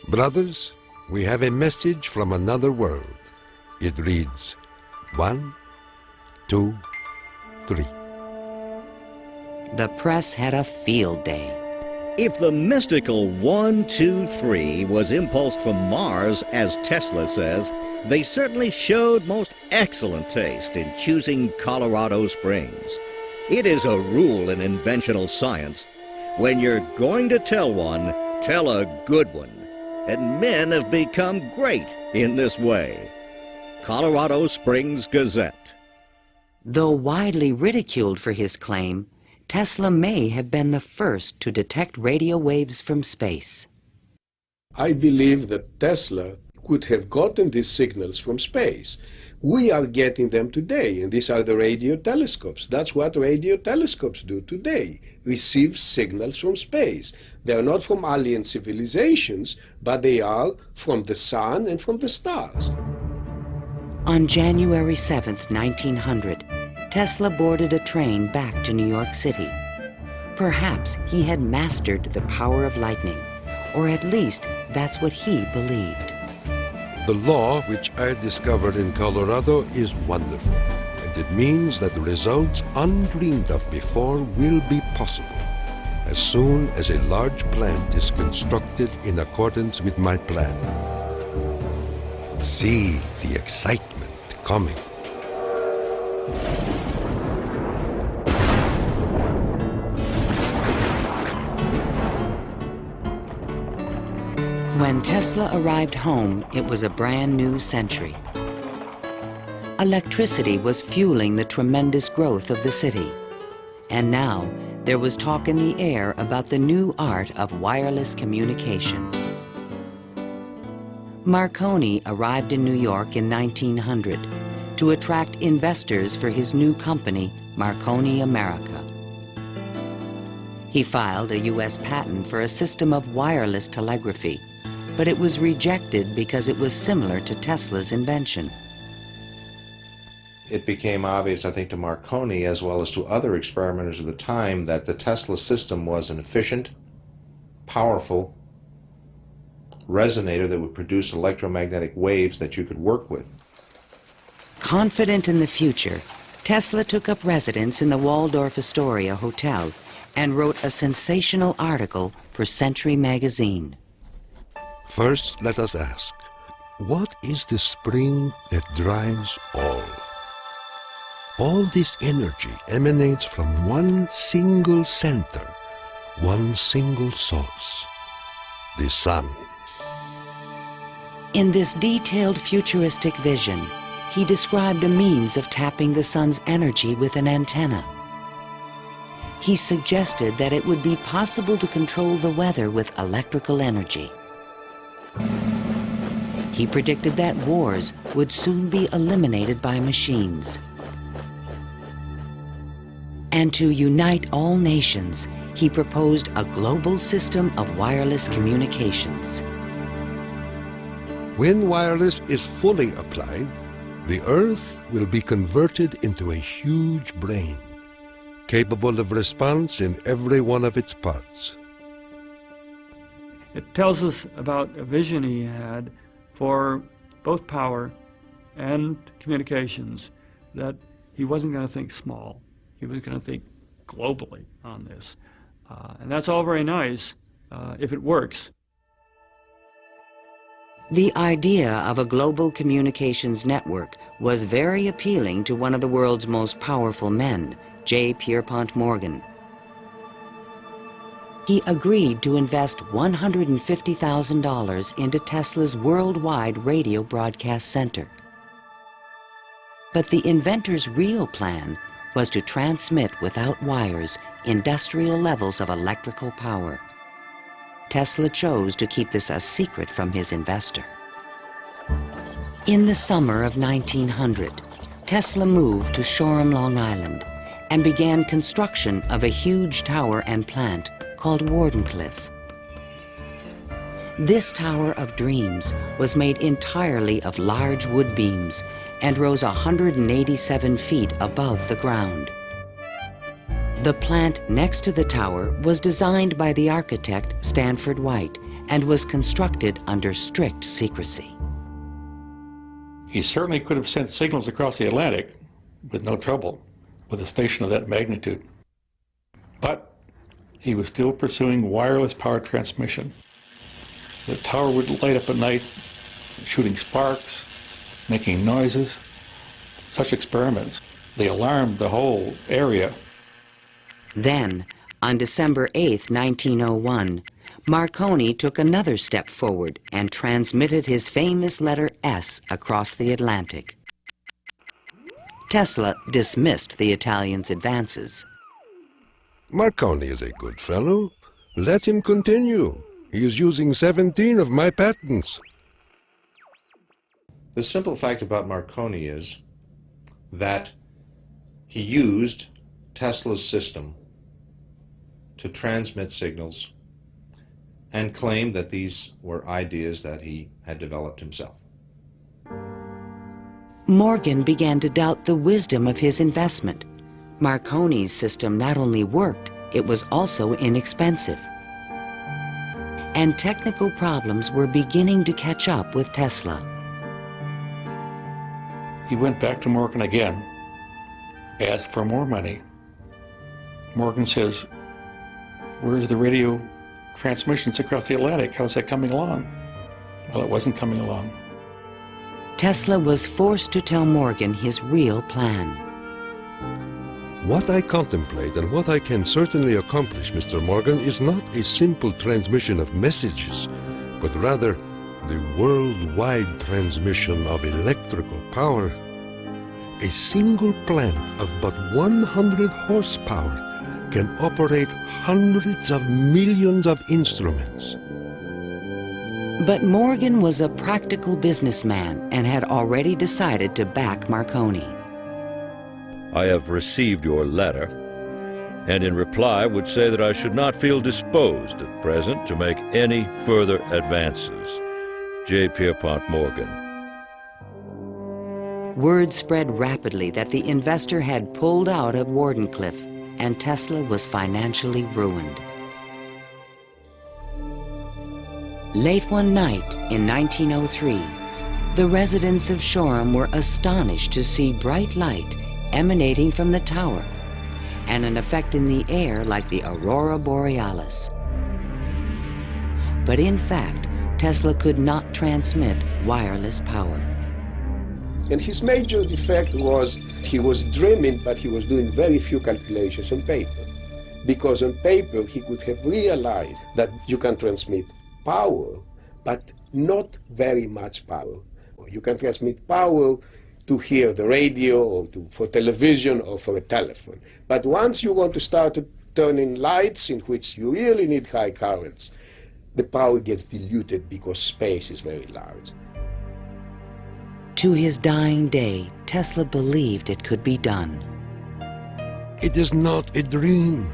"Brothers, we have a message from another world. It reads, 1, 2, 3. The press had a field day. If the mystical 1, 2, 3 was impulsed from Mars, as Tesla says, they certainly showed most excellent taste in choosing Colorado Springs. It is a rule in inventional science. When you're going to tell one, tell a good one. And men have become great in this way. Colorado Springs Gazette. Though widely ridiculed for his claim, Tesla may have been the first to detect radio waves from space. I believe that Tesla could have gotten these signals from space. We are getting them today, and these are the radio telescopes. That's what radio telescopes do today, receive signals from space. They are not from alien civilizations, but they are from the sun and from the stars. On January 7th, 1900, Tesla boarded a train back to New York City. Perhaps he had mastered the power of lightning, or at least that's what he believed. The law which I discovered in Colorado is wonderful, and it means that results undreamed of before will be possible as soon as a large plant is constructed in accordance with my plan. See the excitement coming. When Tesla arrived home, it was a brand new century. Electricity was fueling the tremendous growth of the city. And now, there was talk in the air about the new art of wireless communication. Marconi arrived in New York in 1900 to attract investors for his new company, Marconi America. He filed a U.S. patent for a system of wireless telegraphy, but it was rejected because it was similar to Tesla's invention. It became obvious, I think, to Marconi as well as to other experimenters of the time that the Tesla system was an efficient, powerful resonator that would produce electromagnetic waves that you could work with. Confident in the future, Tesla took up residence in the Waldorf Astoria Hotel and wrote a sensational article for Century magazine. First, let us ask, what is the spring that drives all? All this energy emanates from one single center, one single source, the sun. In this detailed futuristic vision, he described a means of tapping the sun's energy with an antenna. He suggested that it would be possible to control the weather with electrical energy. He predicted that wars would soon be eliminated by machines. And to unite all nations, he proposed a global system of wireless communications. When wireless is fully applied, the Earth will be converted into a huge brain, capable of response in every one of its parts. It tells us about a vision he had for both power and communications, that he wasn't going to think small. He was going to think globally on this. And that's all very nice if it works. The idea of a global communications network was very appealing to one of the world's most powerful men, J. Pierpont Morgan. He agreed to invest $150,000 into Tesla's worldwide radio broadcast center. But the inventor's real plan was to transmit without wires industrial levels of electrical power. Tesla chose to keep this a secret from his investor. In the summer of 1900, Tesla moved to Shoreham, Long Island, and began construction of a huge tower and plant called Wardenclyffe. This Tower of Dreams was made entirely of large wood beams and rose 187 feet above the ground. The plant next to the tower was designed by the architect Stanford White and was constructed under strict secrecy. He certainly could have sent signals across the Atlantic with no trouble with a station of that magnitude. But he was still pursuing wireless power transmission. The tower would light up at night, shooting sparks, making noises. Such experiments, they alarmed the whole area. Then, on December 8, 1901, Marconi took another step forward and transmitted his famous letter S across the Atlantic. Tesla dismissed the Italian's advances. Marconi is a good fellow. Let him continue. He is using 17 of my patents. The simple fact about Marconi is that he used Tesla's system to transmit signals and claimed that these were ideas that he had developed himself. Morgan began to doubt the wisdom of his investment. Marconi's system not only worked, it was also inexpensive. And technical problems were beginning to catch up with Tesla. He went back to Morgan again, asked for more money. Morgan says, "Where's the radio transmissions across the Atlantic? How's that coming along?" Well, it wasn't coming along. Tesla was forced to tell Morgan his real plan. What I contemplate and what I can certainly accomplish, Mr. Morgan, is not a simple transmission of messages, but rather the worldwide transmission of electrical power. A single plant of but 100 horsepower can operate hundreds of millions of instruments. But Morgan was a practical businessman and had already decided to back Marconi. I have received your letter, and in reply would say that I should not feel disposed at present to make any further advances. J. Pierpont Morgan. Word spread rapidly that the investor had pulled out of Wardenclyffe, and Tesla was financially ruined. Late one night in 1903, the residents of Shoreham were astonished to see bright light emanating from the tower and an effect in the air like the aurora borealis. But in fact, Tesla could not transmit wireless power. And his major defect was he was dreaming, but he was doing very few calculations on paper. Because on paper he could have realized that you can transmit power, but not very much power. You can transmit power to hear the radio or for television or for a telephone. But once you want to start turning lights in which you really need high currents, the power gets diluted because space is very large. To his dying day, Tesla believed it could be done. It is not a dream.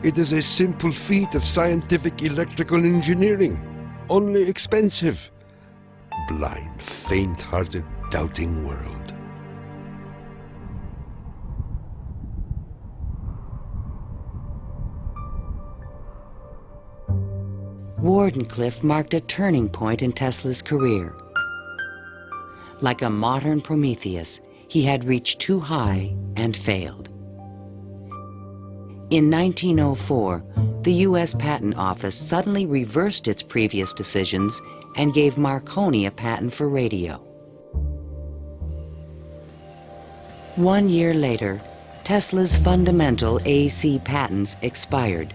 It is a simple feat of scientific electrical engineering, only expensive. Blind, faint-hearted, doubting world. Wardenclyffe marked a turning point in Tesla's career. Like a modern Prometheus, he had reached too high and failed. In 1904, the U.S. Patent Office suddenly reversed its previous decisions and gave Marconi a patent for radio. 1 year later, Tesla's fundamental AC patents expired.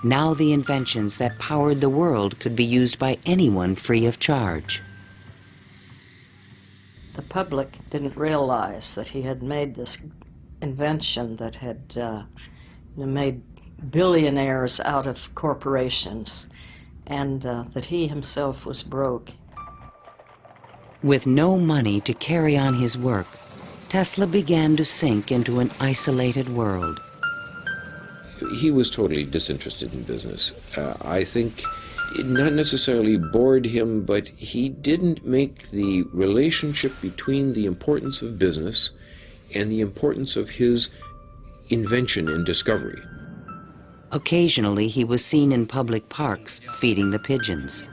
Now the inventions that powered the world could be used by anyone free of charge. The public didn't realize that he had made this invention that had made billionaires out of corporations, and that he himself was broke. With no money to carry on his work, Tesla began to sink into an isolated world. He was totally disinterested in business. I think it not necessarily bored him, but he didn't make the relationship between the importance of business and the importance of his invention and discovery. Occasionally, he was seen in public parks feeding the pigeons.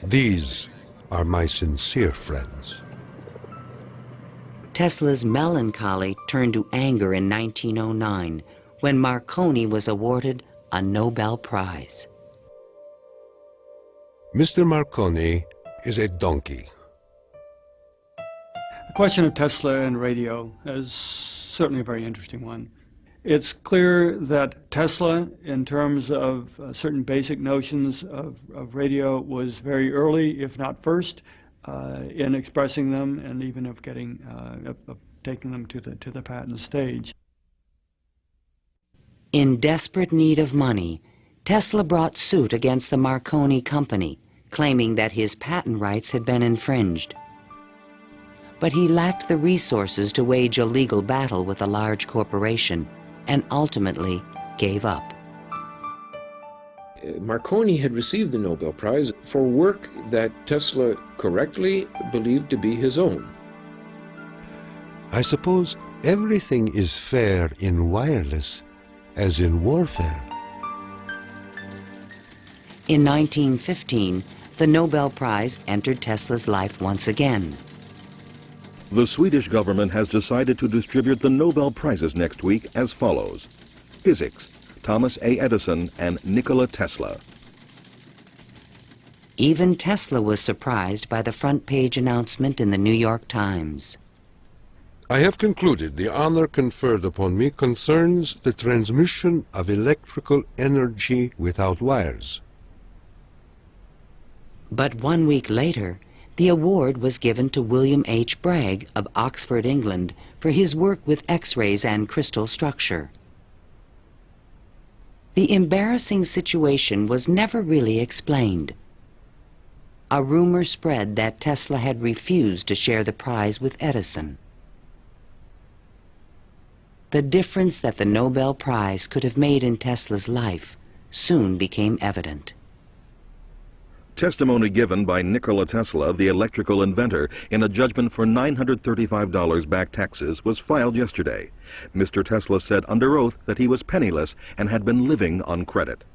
These are my sincere friends. Tesla's melancholy turned to anger in 1909 when Marconi was awarded a Nobel Prize. Mr. Marconi is a donkey. The question of Tesla and radio is certainly a very interesting one. It's clear that Tesla, in terms of certain basic notions of radio, was very early, if not first, in expressing them and even of getting of taking them to the patent stage. In desperate need of money, Tesla brought suit against the Marconi company, claiming that his patent rights had been infringed. But he lacked the resources to wage a legal battle with a large corporation, and ultimately gave up. Marconi had received the Nobel Prize for work that Tesla correctly believed to be his own. I suppose everything is fair in wireless as in warfare. In 1915, the Nobel Prize entered Tesla's life once again. The Swedish government has decided to distribute the Nobel Prizes next week as follows. Physics, Thomas A. Edison and Nikola Tesla. Even Tesla was surprised by the front-page announcement in the New York Times. I have concluded the honor conferred upon me concerns the transmission of electrical energy without wires. But 1 week later, the award was given to William H. Bragg of Oxford, England, for his work with X-rays and crystal structure. The embarrassing situation was never really explained. A rumor spread that Tesla had refused to share the prize with Edison. The difference that the Nobel Prize could have made in Tesla's life soon became evident. Testimony given by Nikola Tesla, the electrical inventor, in a judgment for $935 back taxes was filed yesterday. Mr. Tesla said under oath that he was penniless and had been living on credit.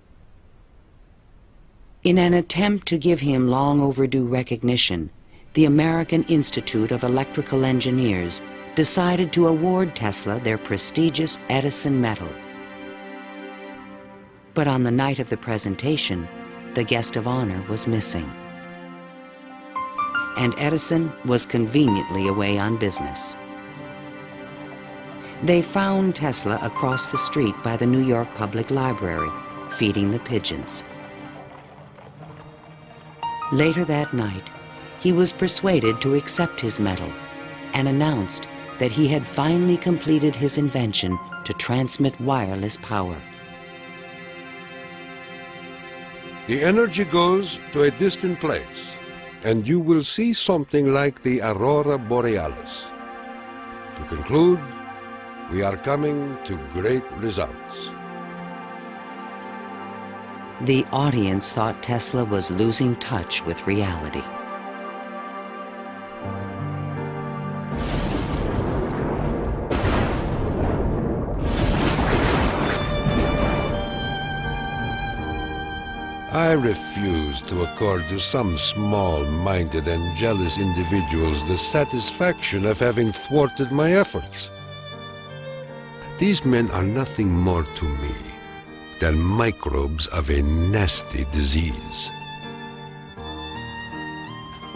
In an attempt to give him long overdue recognition, the American Institute of Electrical Engineers decided to award Tesla their prestigious Edison Medal. But on the night of the presentation, the guest of honor was missing. And Edison was conveniently away on business. They found Tesla across the street by the New York Public Library, feeding the pigeons. Later that night, he was persuaded to accept his medal and announced that he had finally completed his invention to transmit wireless power. The energy goes to a distant place, and you will see something like the aurora borealis. To conclude, we are coming to great results. The audience thought Tesla was losing touch with reality. I refuse to accord to some small-minded and jealous individuals the satisfaction of having thwarted my efforts. These men are nothing more to me than microbes of a nasty disease.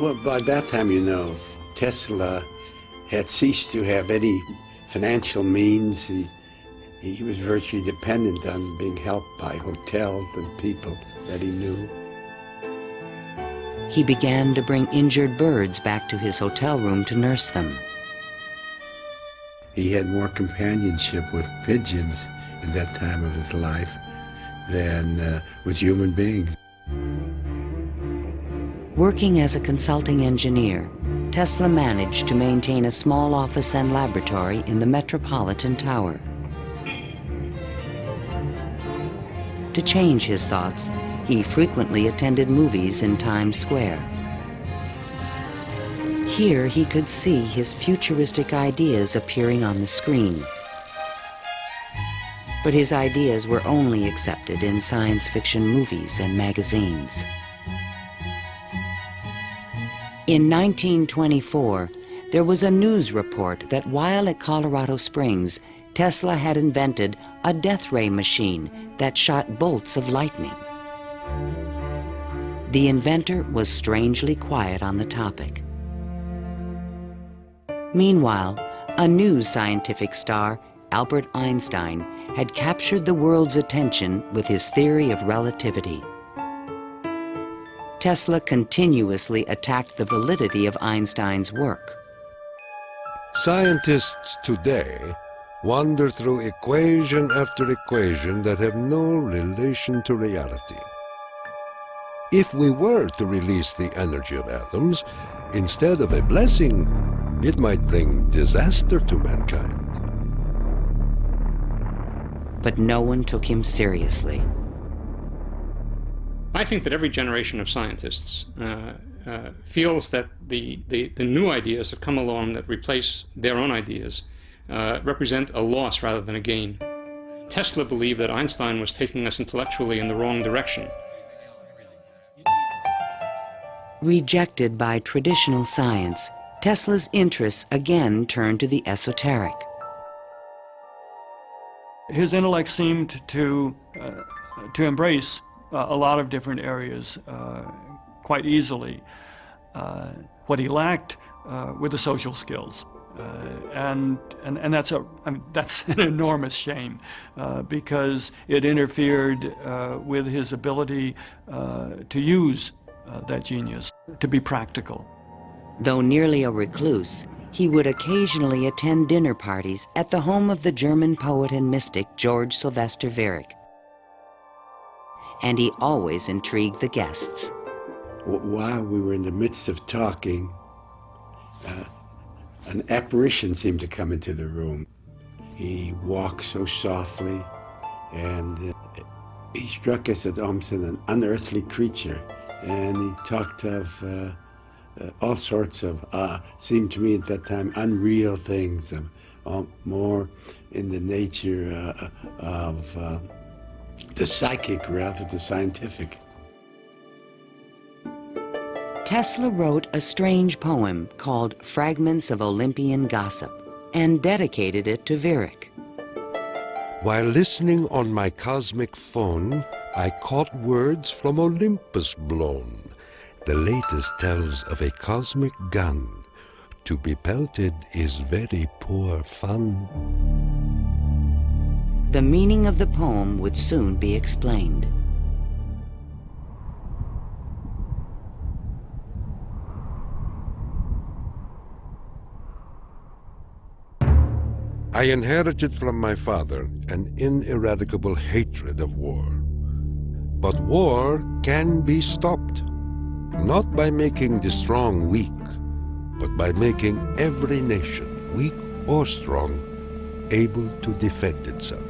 Well, by that time, you know, Tesla had ceased to have any financial means. He was virtually dependent on being helped by hotels and people that he knew. He began to bring injured birds back to his hotel room to nurse them. He had more companionship with pigeons at that time of his life than with human beings. Working as a consulting engineer, Tesla managed to maintain a small office and laboratory in the Metropolitan Tower. To change his thoughts, he frequently attended movies in Times Square. Here he could see his futuristic ideas appearing on the screen. But his ideas were only accepted in science fiction movies and magazines. In 1924, there was a news report that while at Colorado Springs, Tesla had invented a death ray machine that shot bolts of lightning. The inventor was strangely quiet on the topic. Meanwhile, a new scientific star, Albert Einstein, had captured the world's attention with his theory of relativity. Tesla continuously attacked the validity of Einstein's work. Scientists today wander through equation after equation that have no relation to reality. If we were to release the energy of atoms, instead of a blessing, it might bring disaster to mankind. But no one took him seriously. I think that every generation of scientists feels that the new ideas that come along that replace their own ideas represent a loss rather than a gain. Tesla believed that Einstein was taking us intellectually in the wrong direction. Rejected by traditional science, Tesla's interests again turned to the esoteric. His intellect seemed to embrace a lot of different areas quite easily. What he lacked were the social skills. And that's an enormous shame because it interfered with his ability to use that genius, to be practical. Though nearly a recluse, he would occasionally attend dinner parties at the home of the German poet and mystic George Sylvester Wirich. And he always intrigued the guests. While we were in the midst of talking, an apparition seemed to come into the room. He walked so softly, and he struck us as almost an unearthly creature. And he talked of all sorts of, seemed to me at that time, unreal things, more in the nature of the psychic rather than the scientific. Tesla wrote a strange poem called Fragments of Olympian Gossip and dedicated it to Wirich. While listening on my cosmic phone, I caught words from Olympus blown. The latest tells of a cosmic gun. To be pelted is very poor fun. The meaning of the poem would soon be explained. I inherited from my father an ineradicable hatred of war. But war can be stopped, not by making the strong weak, but by making every nation, weak or strong, able to defend itself.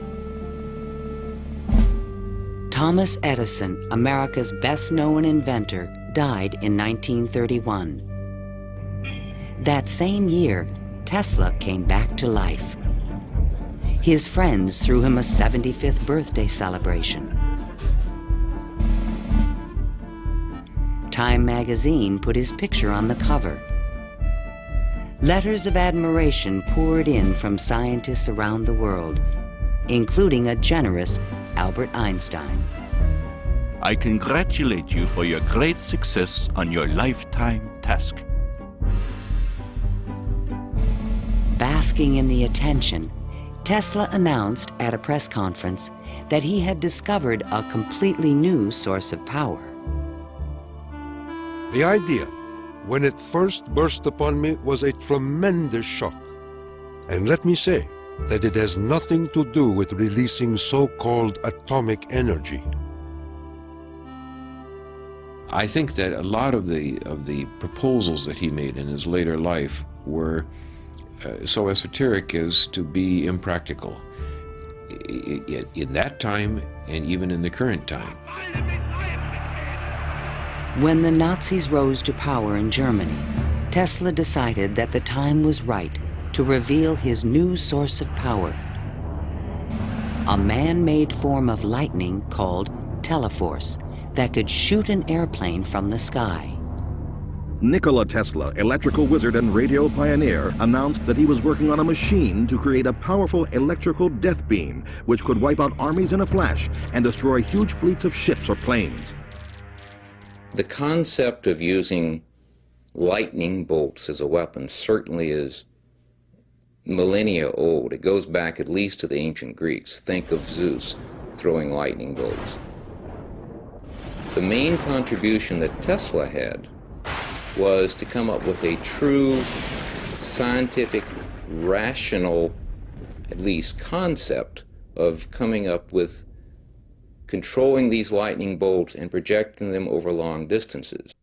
Thomas Edison, America's best-known inventor, died in 1931. That same year, Tesla came back to life. His friends threw him a 75th birthday celebration. Time magazine put his picture on the cover. Letters of admiration poured in from scientists around the world, including a generous Albert Einstein. I congratulate you for your great success on your lifetime task. Basking in the attention, Tesla announced at a press conference that he had discovered a completely new source of power. The idea, when it first burst upon me, was a tremendous shock. And let me say that it has nothing to do with releasing so-called atomic energy. I think that a lot of the proposals that he made in his later life were so esoteric as to be impractical in that time and even in the current time. When the Nazis rose to power in Germany, Tesla decided that the time was right to reveal his new source of power, a man-made form of lightning called teleforce that could shoot an airplane from the sky. Nikola Tesla, electrical wizard and radio pioneer, announced that he was working on a machine to create a powerful electrical death beam which could wipe out armies in a flash and destroy huge fleets of ships or planes. The concept of using lightning bolts as a weapon certainly is millennia old. It goes back at least to the ancient Greeks. Think of Zeus throwing lightning bolts. The main contribution that Tesla had was to come up with a true scientific, rational, at least concept of coming up with controlling these lightning bolts and projecting them over long distances.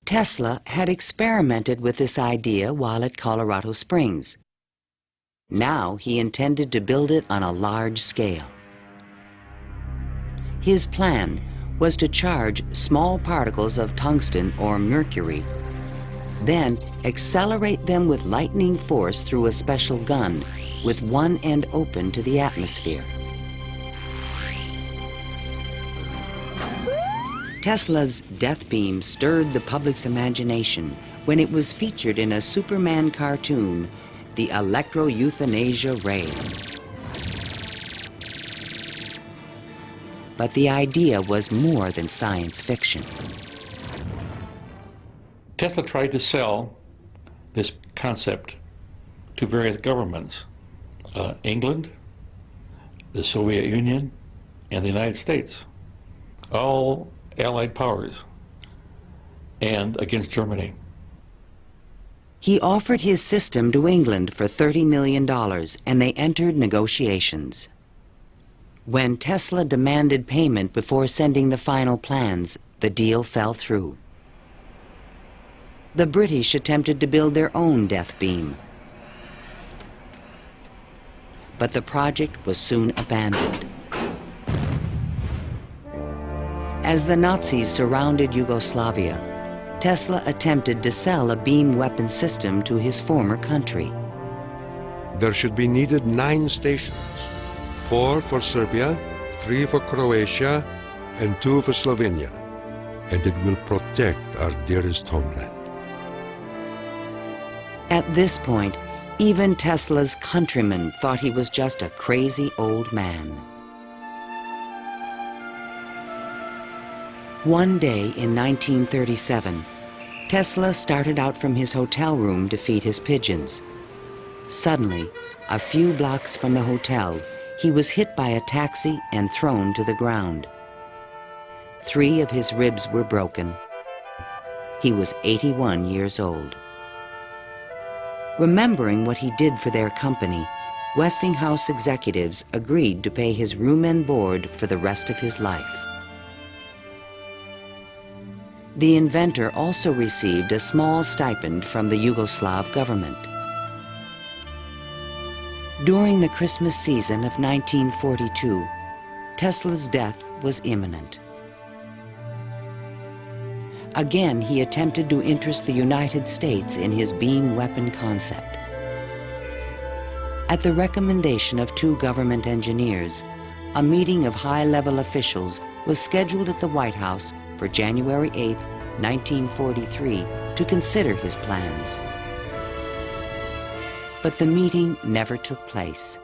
Tesla had experimented with this idea while at Colorado Springs. Now he intended to build it on a large scale. His plan was to charge small particles of tungsten or mercury, then accelerate them with lightning force through a special gun with one end open to the atmosphere. Tesla's death beam stirred the public's imagination when it was featured in a Superman cartoon, the electro-euthanasia ray. But the idea was more than science fiction. Tesla tried to sell this concept to various governments, England, the Soviet Union, and the United States, all Allied powers, and against Germany. He offered his system to England for $30 million, and they entered negotiations. When Tesla demanded payment before sending the final plans, the deal fell through. The British attempted to build their own death beam, but the project was soon abandoned. As the Nazis surrounded Yugoslavia, Tesla attempted to sell a beam weapon system to his former country. There should be needed 9 stations, 4 for Serbia, 3 for Croatia, and 2 for Slovenia, and it will protect our dearest homeland. At this point, even Tesla's countrymen thought he was just a crazy old man. One day in 1937, Tesla started out from his hotel room to feed his pigeons. Suddenly, a few blocks from the hotel, he was hit by a taxi and thrown to the ground. 3 of his ribs were broken. He was 81 years old. Remembering what he did for their company, Westinghouse executives agreed to pay his room and board for the rest of his life. The inventor also received a small stipend from the Yugoslav government. During the Christmas season of 1942, Tesla's death was imminent. Again, he attempted to interest the United States in his beam weapon concept. At the recommendation of 2 government engineers, a meeting of high-level officials was scheduled at the White House for January 8, 1943, to consider his plans. But the meeting never took place.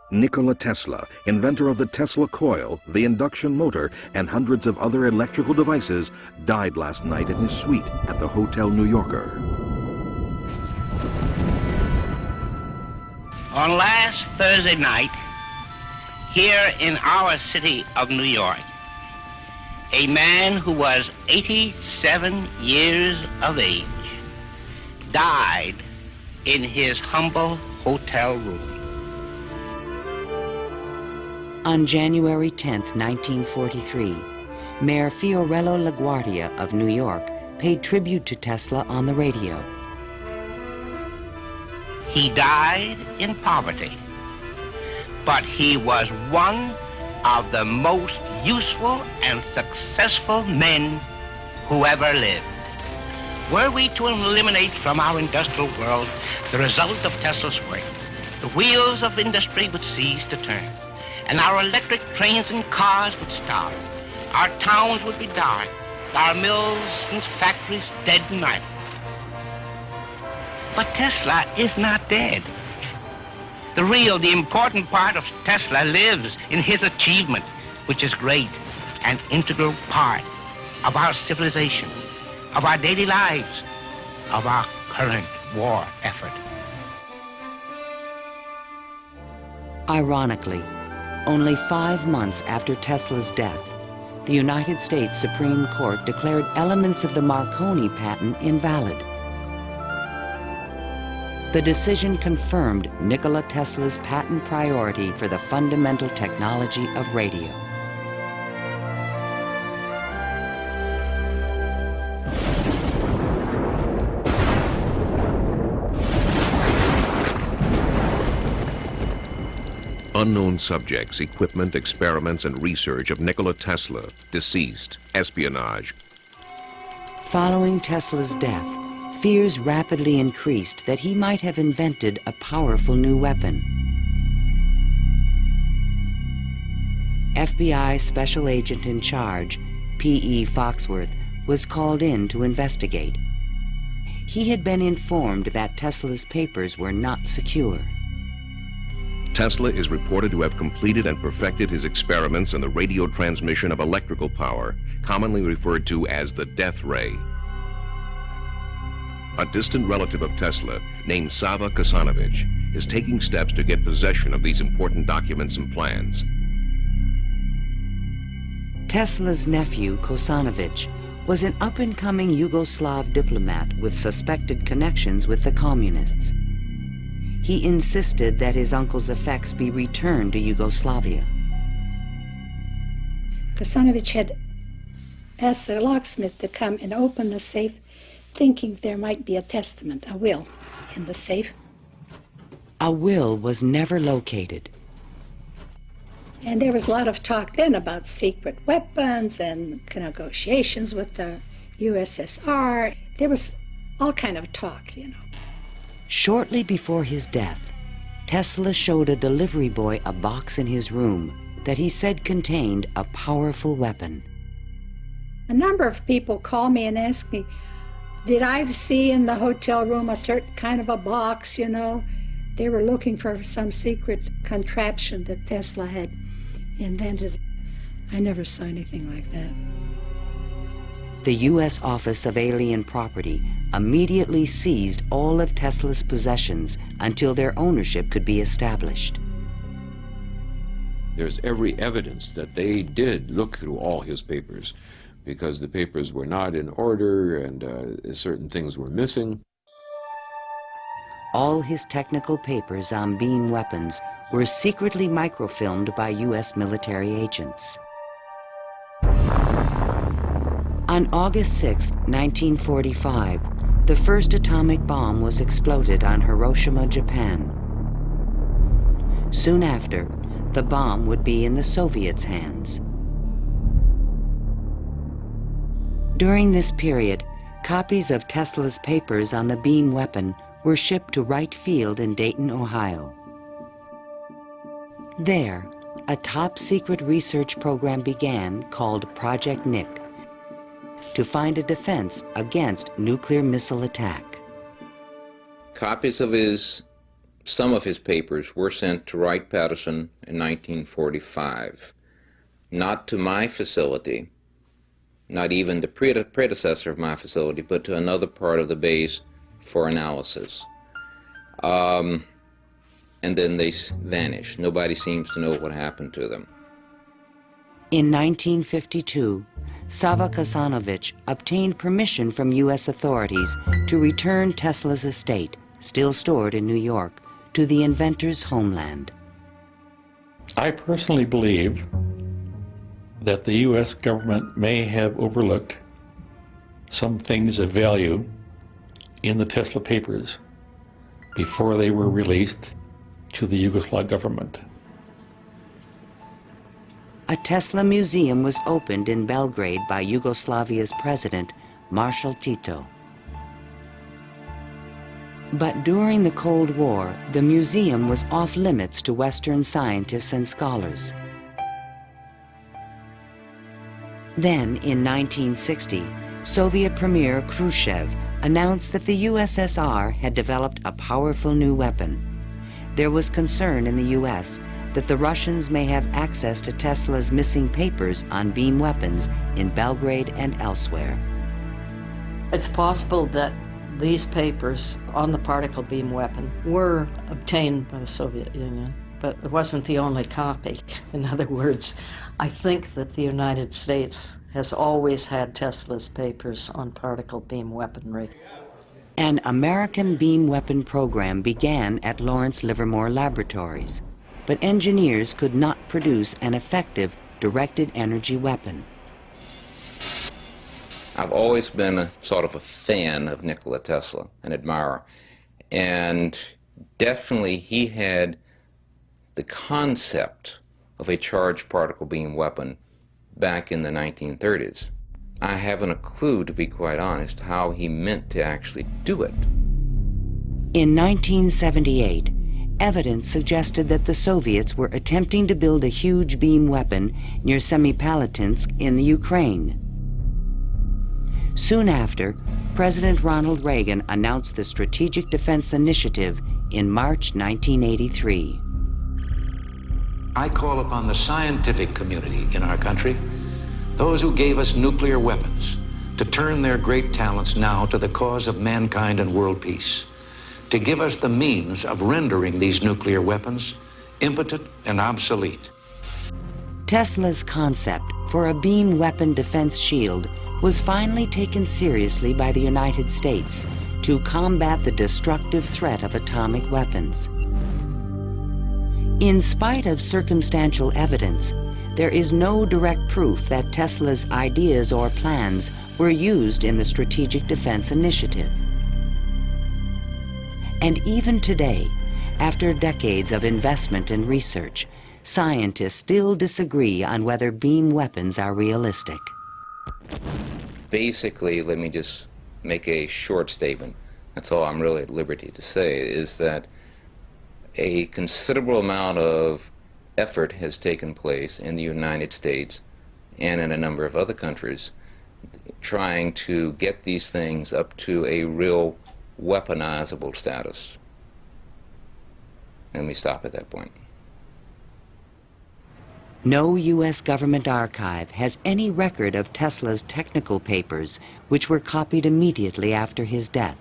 Nikola Tesla, inventor of the Tesla coil, the induction motor, and hundreds of other electrical devices, died last night in his suite at the Hotel New Yorker. On last Thursday night, here in our city of New York, a man who was 87 years of age died in his humble hotel room. On January 10, 1943, Mayor Fiorello LaGuardia of New York paid tribute to Tesla on the radio. He died in poverty, but he was one of the most useful and successful men who ever lived. Were we to eliminate from our industrial world the result of Tesla's work, the wheels of industry would cease to turn, and our electric trains and cars would stop. Our towns would be dark, our mills and factories dead and idle. But Tesla is not dead. The important part of Tesla lives in his achievement, which is great and integral part of our civilization, of our daily lives, of our current war effort. Ironically, only 5 months after Tesla's death, the United States Supreme Court declared elements of the Marconi patent invalid. The decision confirmed Nikola Tesla's patent priority for the fundamental technology of radio. Unknown subjects, equipment, experiments, and research of Nikola Tesla, deceased, espionage. Following Tesla's death, fears rapidly increased that he might have invented a powerful new weapon. FBI Special Agent in Charge, P.E. Foxworth, was called in to investigate. He had been informed that Tesla's papers were not secure. Tesla is reported to have completed and perfected his experiments in the radio transmission of electrical power, commonly referred to as the death ray. A distant relative of Tesla, named Sava Kasanovich, is taking steps to get possession of these important documents and plans. Tesla's nephew, Kosanovich, was an up-and-coming Yugoslav diplomat with suspected connections with the communists. He insisted that his uncle's effects be returned to Yugoslavia. Kosanovich had asked the locksmith to come and open the safe, thinking there might be a testament, a will, in the safe. A will was never located. And there was a lot of talk then about secret weapons and negotiations with the USSR. There was all kind of talk, you know. Shortly before his death, Tesla showed a delivery boy a box in his room that he said contained a powerful weapon. A number of people called me and asked me, did I see in the hotel room a certain kind of a box, you know? They were looking for some secret contraption that Tesla had invented. I never saw anything like that. The U.S. Office of Alien Property immediately seized all of Tesla's possessions until their ownership could be established. There's every evidence that they did look through all his papers, because the papers were not in order and certain things were missing. All his technical papers on beam weapons were secretly microfilmed by U.S. military agents. On August 6, 1945, the first atomic bomb was exploded on Hiroshima, Japan. Soon after, the bomb would be in the Soviets' hands. During this period, copies of Tesla's papers on the beam weapon were shipped to Wright Field in Dayton, Ohio. There, a top-secret research program began called Project Nick to find a defense against nuclear missile attack. Copies of some of his papers were sent to Wright-Patterson in 1945, not to my facility, not even the predecessor of my facility, but to another part of the base for analysis. And then they vanished. Nobody seems to know what happened to them. In 1952, Sava Kasanovich obtained permission from U.S. authorities to return Tesla's estate, still stored in New York, to the inventor's homeland. I personally believe that the U.S. government may have overlooked some things of value in the Tesla papers before they were released to the Yugoslav government. A Tesla museum was opened in Belgrade by Yugoslavia's president, Marshal Tito. But during the Cold War, the museum was off limits to Western scientists and scholars. Then, in 1960, Soviet Premier Khrushchev announced that the USSR had developed a powerful new weapon. There was concern in the U.S. that the Russians may have access to Tesla's missing papers on beam weapons in Belgrade and elsewhere. It's possible that these papers on the particle beam weapon were obtained by the Soviet Union, but it wasn't the only copy. In other words, I think that the United States has always had Tesla's papers on particle beam weaponry. An American beam weapon program began at Lawrence Livermore Laboratories, but engineers could not produce an effective directed energy weapon. I've always been a sort of a fan of Nikola Tesla, an admirer, and definitely he had the concept of a charged particle beam weapon back in the 1930s. I haven't a clue, to be quite honest, how he meant to actually do it. In 1978, evidence suggested that the Soviets were attempting to build a huge beam weapon near Semipalatinsk in the Ukraine. Soon after, President Ronald Reagan announced the Strategic Defense Initiative in March 1983. I call upon the scientific community in our country, those who gave us nuclear weapons, to turn their great talents now to the cause of mankind and world peace, to give us the means of rendering these nuclear weapons impotent and obsolete. Tesla's concept for a beam weapon defense shield was finally taken seriously by the United States to combat the destructive threat of atomic weapons. In spite of circumstantial evidence, there is no direct proof that Tesla's ideas or plans were used in the Strategic Defense Initiative. And even today, after decades of investment and research, scientists still disagree on whether beam weapons are realistic. Basically, let me just make a short statement. That's all I'm really at liberty to say, is that a considerable amount of effort has taken place in the United States and in a number of other countries trying to get these things up to a real weaponizable status. Let me stop at that point. No U.S. government archive has any record of Tesla's technical papers, which were copied immediately after his death.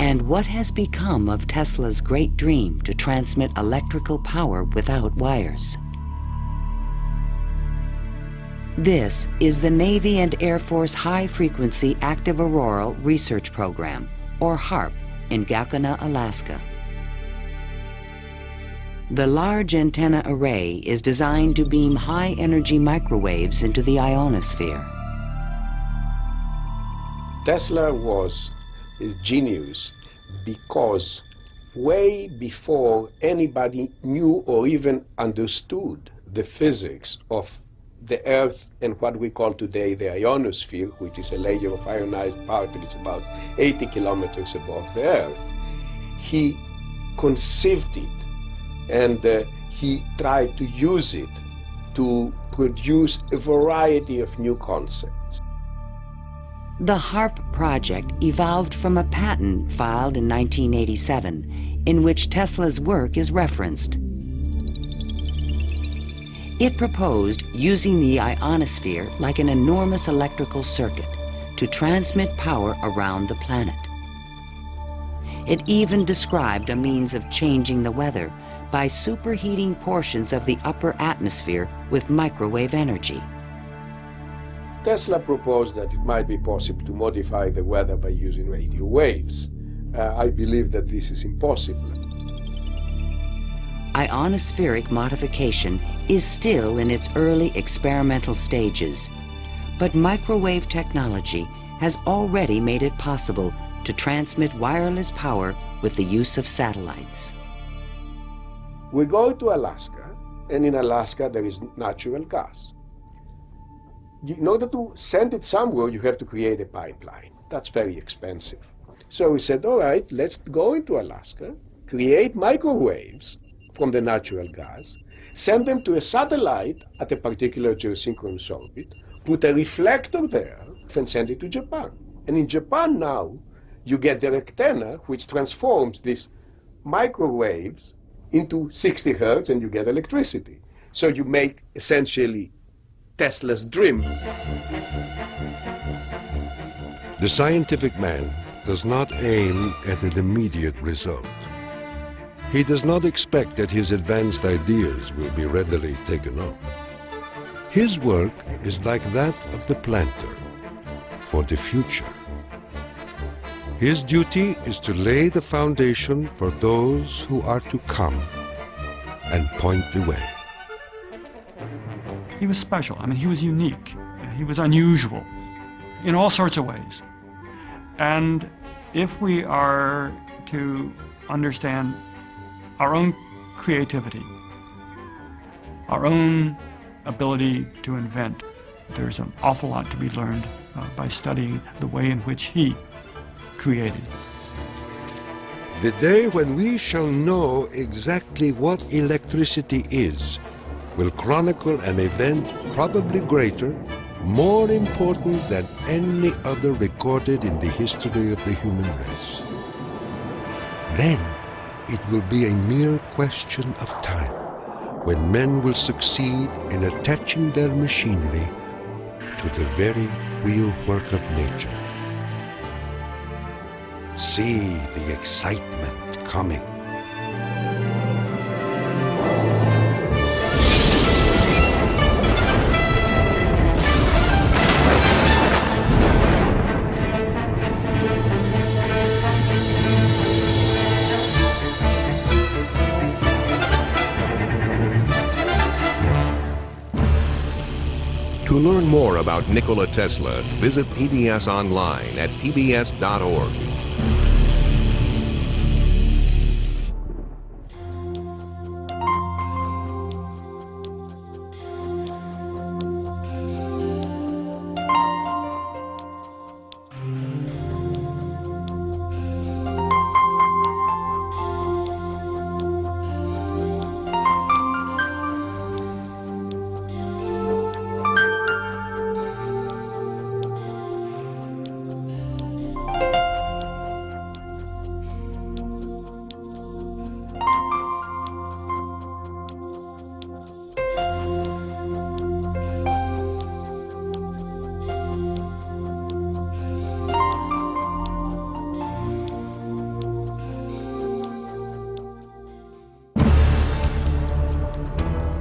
And what has become of Tesla's great dream to transmit electrical power without wires? This is the Navy and Air Force High Frequency Active Auroral Research Program, or HAARP, in Gakona, Alaska. The large antenna array is designed to beam high-energy microwaves into the ionosphere. Tesla was a genius because way before anybody knew or even understood the physics of the Earth and what we call today the ionosphere, which is a layer of ionized particles about 80 kilometers above the Earth, he conceived it and he tried to use it to produce a variety of new concepts. The HAARP project evolved from a patent filed in 1987 in which Tesla's work is referenced. It proposed using the ionosphere like an enormous electrical circuit to transmit power around the planet. It even described a means of changing the weather by superheating portions of the upper atmosphere with microwave energy. Tesla proposed that it might be possible to modify the weather by using radio waves. I believe that this is impossible. Ionospheric modification is still in its early experimental stages, but microwave technology has already made it possible to transmit wireless power with the use of satellites. We go to Alaska, and in Alaska there is natural gas. In order to send it somewhere, you have to create a pipeline. That's very expensive. So we said, all right, let's go into Alaska, create microwaves from the natural gas, send them to a satellite at a particular geosynchronous orbit, put a reflector there, and send it to Japan. And in Japan now, you get the antenna, which transforms these microwaves into 60 hertz, and you get electricity. So you make essentially Tesla's dream. The scientific man does not aim at an immediate result. He does not expect that his advanced ideas will be readily taken up. His work is like that of the planter for the future. His duty is to lay the foundation for those who are to come and point the way. He was special. I mean, he was unique. He was unusual in all sorts of ways. And if we are to understand our own creativity, our own ability to invent. There's an awful lot to be learned by studying the way in which he created. The day when we shall know exactly what electricity is will chronicle an event probably greater, more important than any other recorded in the history of the human race. Then it will be a mere question of time when men will succeed in attaching their machinery to the very real work of nature. See the excitement coming. To learn more about Nikola Tesla, visit PBS online at pbs.org.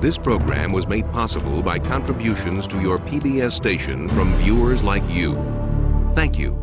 This program was made possible by contributions to your PBS station from viewers like you. Thank you.